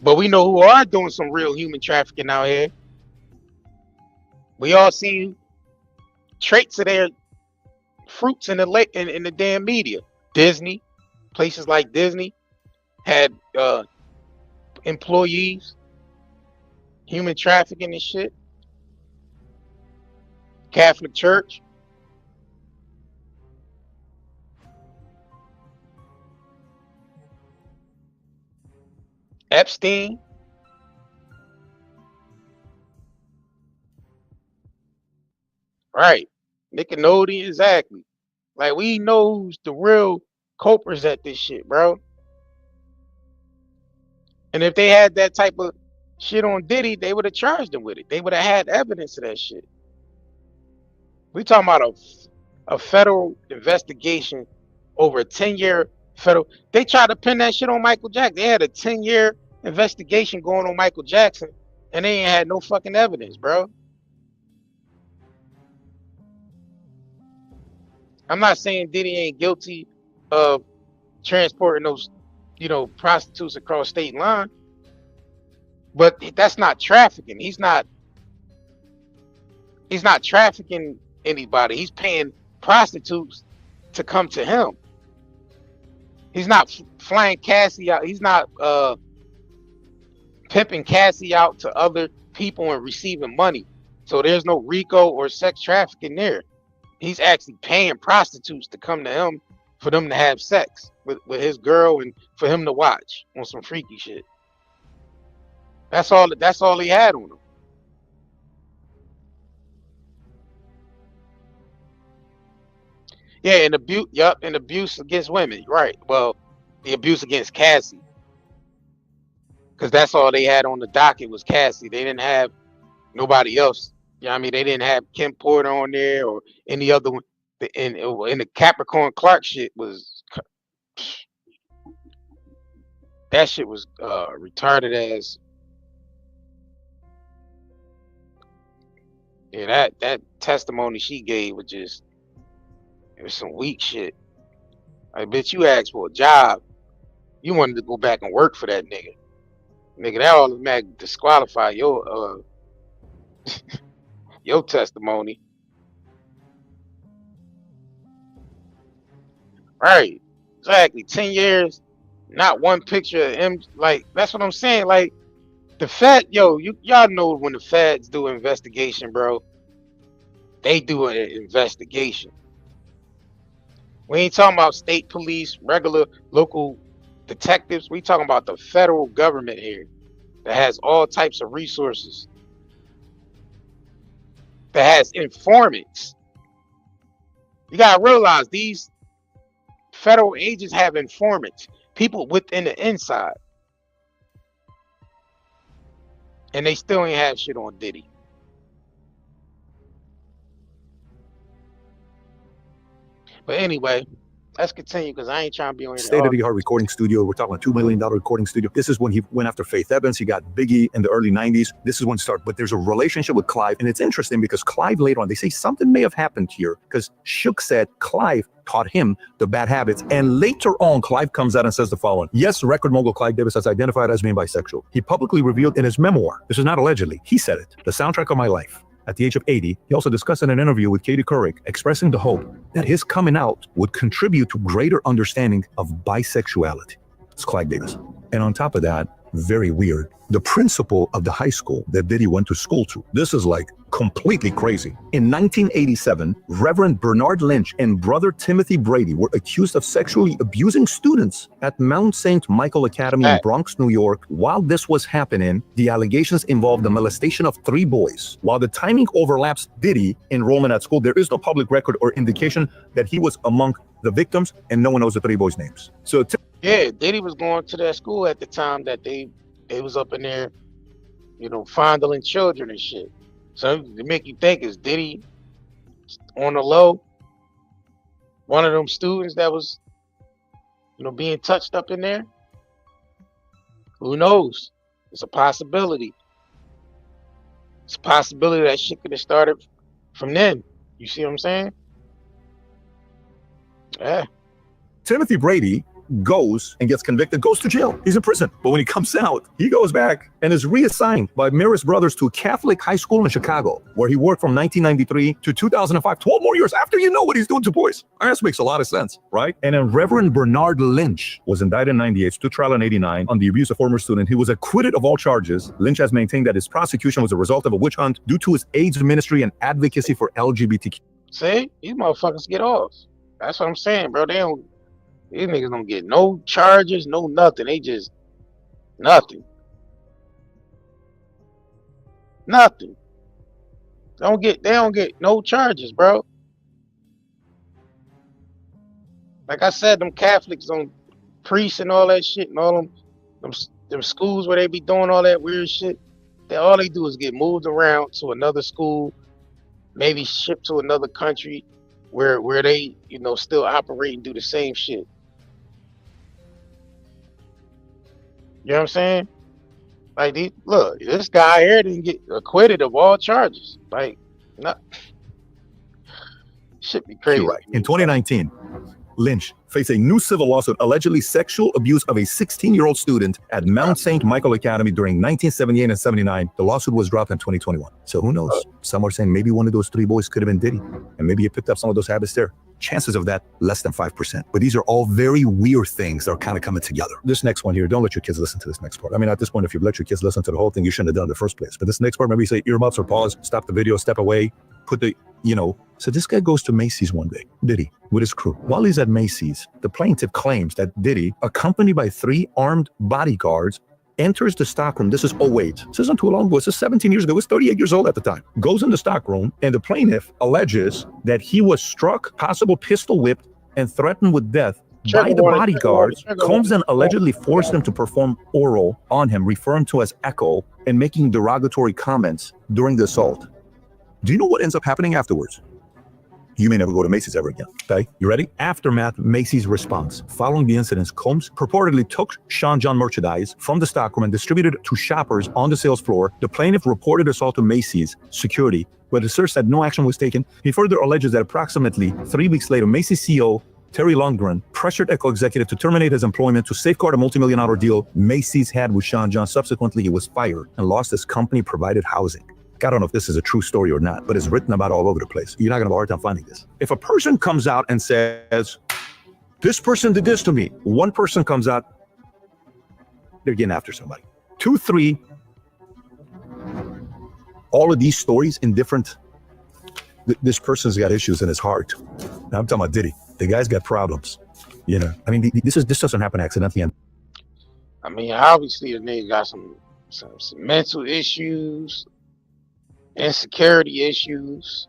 But we know who are doing some real human trafficking out here. We all see traits of their fruits in the damn media. Disney, places like Disney had employees, human trafficking and shit. Catholic Church. Epstein. Right. Nickelodeon, exactly. Like we know who's the real culprits at this shit, bro. And if they had that type of shit on Diddy, they would have charged him with it. They would have had evidence of that shit. We talking about a federal investigation over a 10-year federal. They tried to pin that shit on Michael Jackson. They had a 10-year investigation going on Michael Jackson, and they ain't had no fucking evidence, bro. I'm not saying Diddy ain't guilty of transporting those, prostitutes across state line, but that's not trafficking. He's not trafficking anybody. He's paying prostitutes to come to him. He's not flying Cassie out. He's not pimping Cassie out to other people and receiving money. So there's no RICO or sex trafficking there. He's actually paying prostitutes to come to him for them to have sex with his girl and for him to watch on some freaky shit. That's all he had on him. Yeah, and abuse against women. Right. Well, the abuse against Cassie. Because that's all they had on the docket was Cassie. They didn't have nobody else. You know what I mean? They didn't have Kim Porter on there or any other one. And the Capricorn Clark shit was that shit was retarded as. Yeah, that testimony she gave was just, it was some weak shit. Like, bitch, you asked for a job. You wanted to go back and work for that nigga. Nigga, that automatically disqualify your testimony. Right. Exactly. 10 years, not one picture of him. Like, that's what I'm saying. Like, the Fed, yo, y'all know when the feds do investigation, bro, they do an investigation. We ain't talking about state police, regular local detectives. We talking about the federal government here that has all types of resources, that has informants. You gotta realize these federal agents have informants, people within the inside, and they still ain't have shit on Diddy. But anyway, let's continue because I ain't trying to be on here. State-of-the-art recording studio. We're talking about $2 million recording studio. This is when he went after Faith Evans. He got Biggie in the early 90s. This is when it started. But there's a relationship with Clive. And it's interesting because Clive later on, they say something may have happened here because Shook said Clive taught him the bad habits. And later on, Clive comes out and says the following. Yes, record mogul Clive Davis has identified as being bisexual. He publicly revealed in his memoir, this is not allegedly, he said it, the soundtrack of my life. At the age of 80, he also discussed in an interview with Katie Couric, expressing the hope that his coming out would contribute to greater understanding of bisexuality. It's Clive Davis. And on top of that, very weird, the principal of the high school that Diddy went to school to. This is like completely crazy. In 1987, Reverend Bernard Lynch and brother Timothy Brady were accused of sexually abusing students at Mount St. Michael Academy in Bronx, New York. While this was happening, the allegations involved the molestation of 3 boys. While the timing overlaps Diddy enrollment at school, there is no public record or indication that he was among the victims, and no one knows the 3 boys' names. So Yeah, Diddy was going to that school at the time that they was up in there, you know, fondling children and shit. So to make you think, is Diddy on the low one of them students that was, you know, being touched up in there? Who knows? It's a possibility. It's a possibility that shit could have started from then. You see what I'm saying? Yeah. Timothy Brady goes and gets convicted, goes to jail. He's in prison. But when he comes out, he goes back and is reassigned by Marist Brothers to a Catholic high school in Chicago, where he worked from 1993 to 2005, 12 more years after you know what he's doing to boys. That makes a lot of sense, right? And then Reverend Bernard Lynch was indicted in 98, stood trial in 89 on the abuse of former student. He was acquitted of all charges. Lynch has maintained that his prosecution was a result of a witch hunt due to his AIDS ministry and advocacy for LGBTQ. See? These motherfuckers get off. That's what I'm saying, bro. These niggas don't get no charges, no nothing. They just nothing. Nothing. They don't get no charges, bro. Like I said, them Catholics on priests and all that shit and all them schools where they be doing all that weird shit. All they do is get moved around to another school, maybe shipped to another country where they, you know, still operate and do the same shit. You know what I'm saying? Like, look, this guy here didn't get acquitted of all charges. Like, not should be crazy. Right. In 2019, Lynch faced a new civil lawsuit allegedly sexual abuse of a 16-year-old student at Mount St. Michael Academy during 1978 and 79. The lawsuit was dropped in 2021. So who knows? Some are saying maybe one of those 3 boys could have been Diddy, and maybe he picked up some of those habits there. Chances of that, less than 5%. But these are all very weird things that are kind of coming together. This next one here, don't let your kids listen to this next part. I mean, at this point, if you've let your kids listen to the whole thing, you shouldn't have done it in the first place. But this next part, maybe say earmuffs or pause, stop the video, step away, put the, you know. So this guy goes to Macy's one day, Diddy, with his crew. While he's at Macy's, the plaintiff claims that Diddy, accompanied by 3 armed bodyguards, enters the stockroom. This is 08. This isn't too long ago. This is 17 years ago. He was 38 years old at the time. Goes in the stockroom, and the plaintiff alleges that he was struck, possible pistol whipped, and threatened with death by the bodyguards. Combs then allegedly forced him to perform oral on him, referring to as Echo, and making derogatory comments during the assault. Do you know what ends up happening afterwards? You may never go to Macy's ever again. Okay, you ready? Aftermath, Macy's response. Following the incidents, Combs purportedly took Sean John merchandise from the stockroom and distributed it to shoppers on the sales floor. The plaintiff reported assault to Macy's security, but the search said no action was taken. He further alleges that approximately 3 weeks later, Macy's CEO Terry Lundgren pressured Echo executive to terminate his employment to safeguard a multi-million-dollar deal Macy's had with Sean John. Subsequently, he was fired and lost his company-provided housing. I don't know if this is a true story or not, but it's written about all over the place. You're not going to have a hard time finding this. If a person comes out and says, This person did this to me. One person comes out, they're getting after somebody. 2, 3, all of these stories in different, this person's got issues in his heart. Now I'm talking about Diddy. The guy's got problems. You know, I mean, this doesn't happen accidentally. And I mean, obviously the nigga got some mental issues, insecurity issues,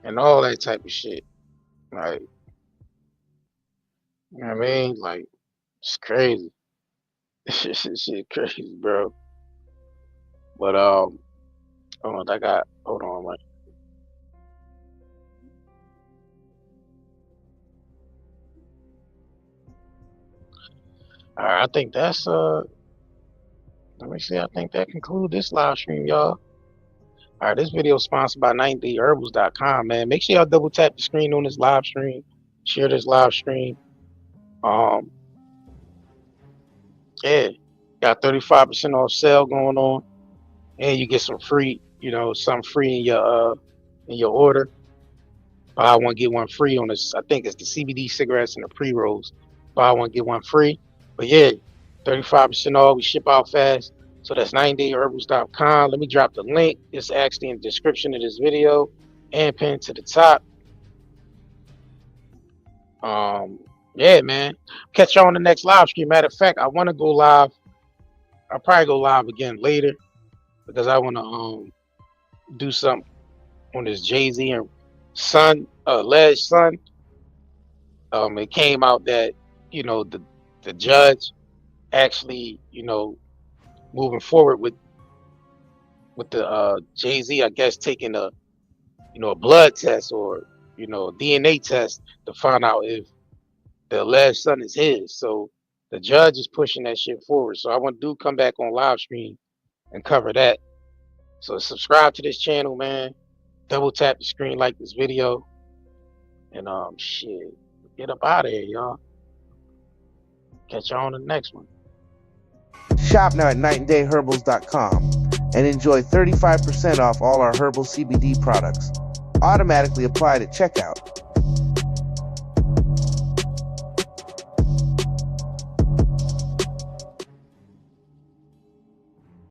and all that type of shit. Like, you know what I mean? Like, it's crazy. Shit crazy, bro. But hold on, right. All right, I think that's let me see. I think that concludes this live stream, y'all. All right, this video is sponsored by 90herbals.com, man. Make sure y'all double tap the screen on this live stream, share this live stream. Yeah, got 35% off sale going on, and you get some free, something free in your order. Buy one get one free on this. I think it's the CBD cigarettes and the pre-rolls. Buy one get one free. But yeah, 35% off. We ship out fast. So that's 90herbals.com. Let me drop the link. It's actually in the description of this video and pinned to the top. Yeah, man. Catch y'all on the next live stream. Matter of fact, I want to go live. I'll probably go live again later because I want to do something on this Jay-Z and son, alleged son. It came out that the judge actually moving forward with the Jay-Z, I guess, taking a blood test or a DNA test to find out if the alleged son is his. So the judge is pushing that shit forward. So I want to come back on live stream and cover that. So subscribe to this channel, man. Double tap the screen, like this video, and shit, get up out of here, y'all. Catch y'all on the next one. Shop now at nightandayherbals.com and enjoy 35% off all our herbal CBD products. Automatically applied at checkout.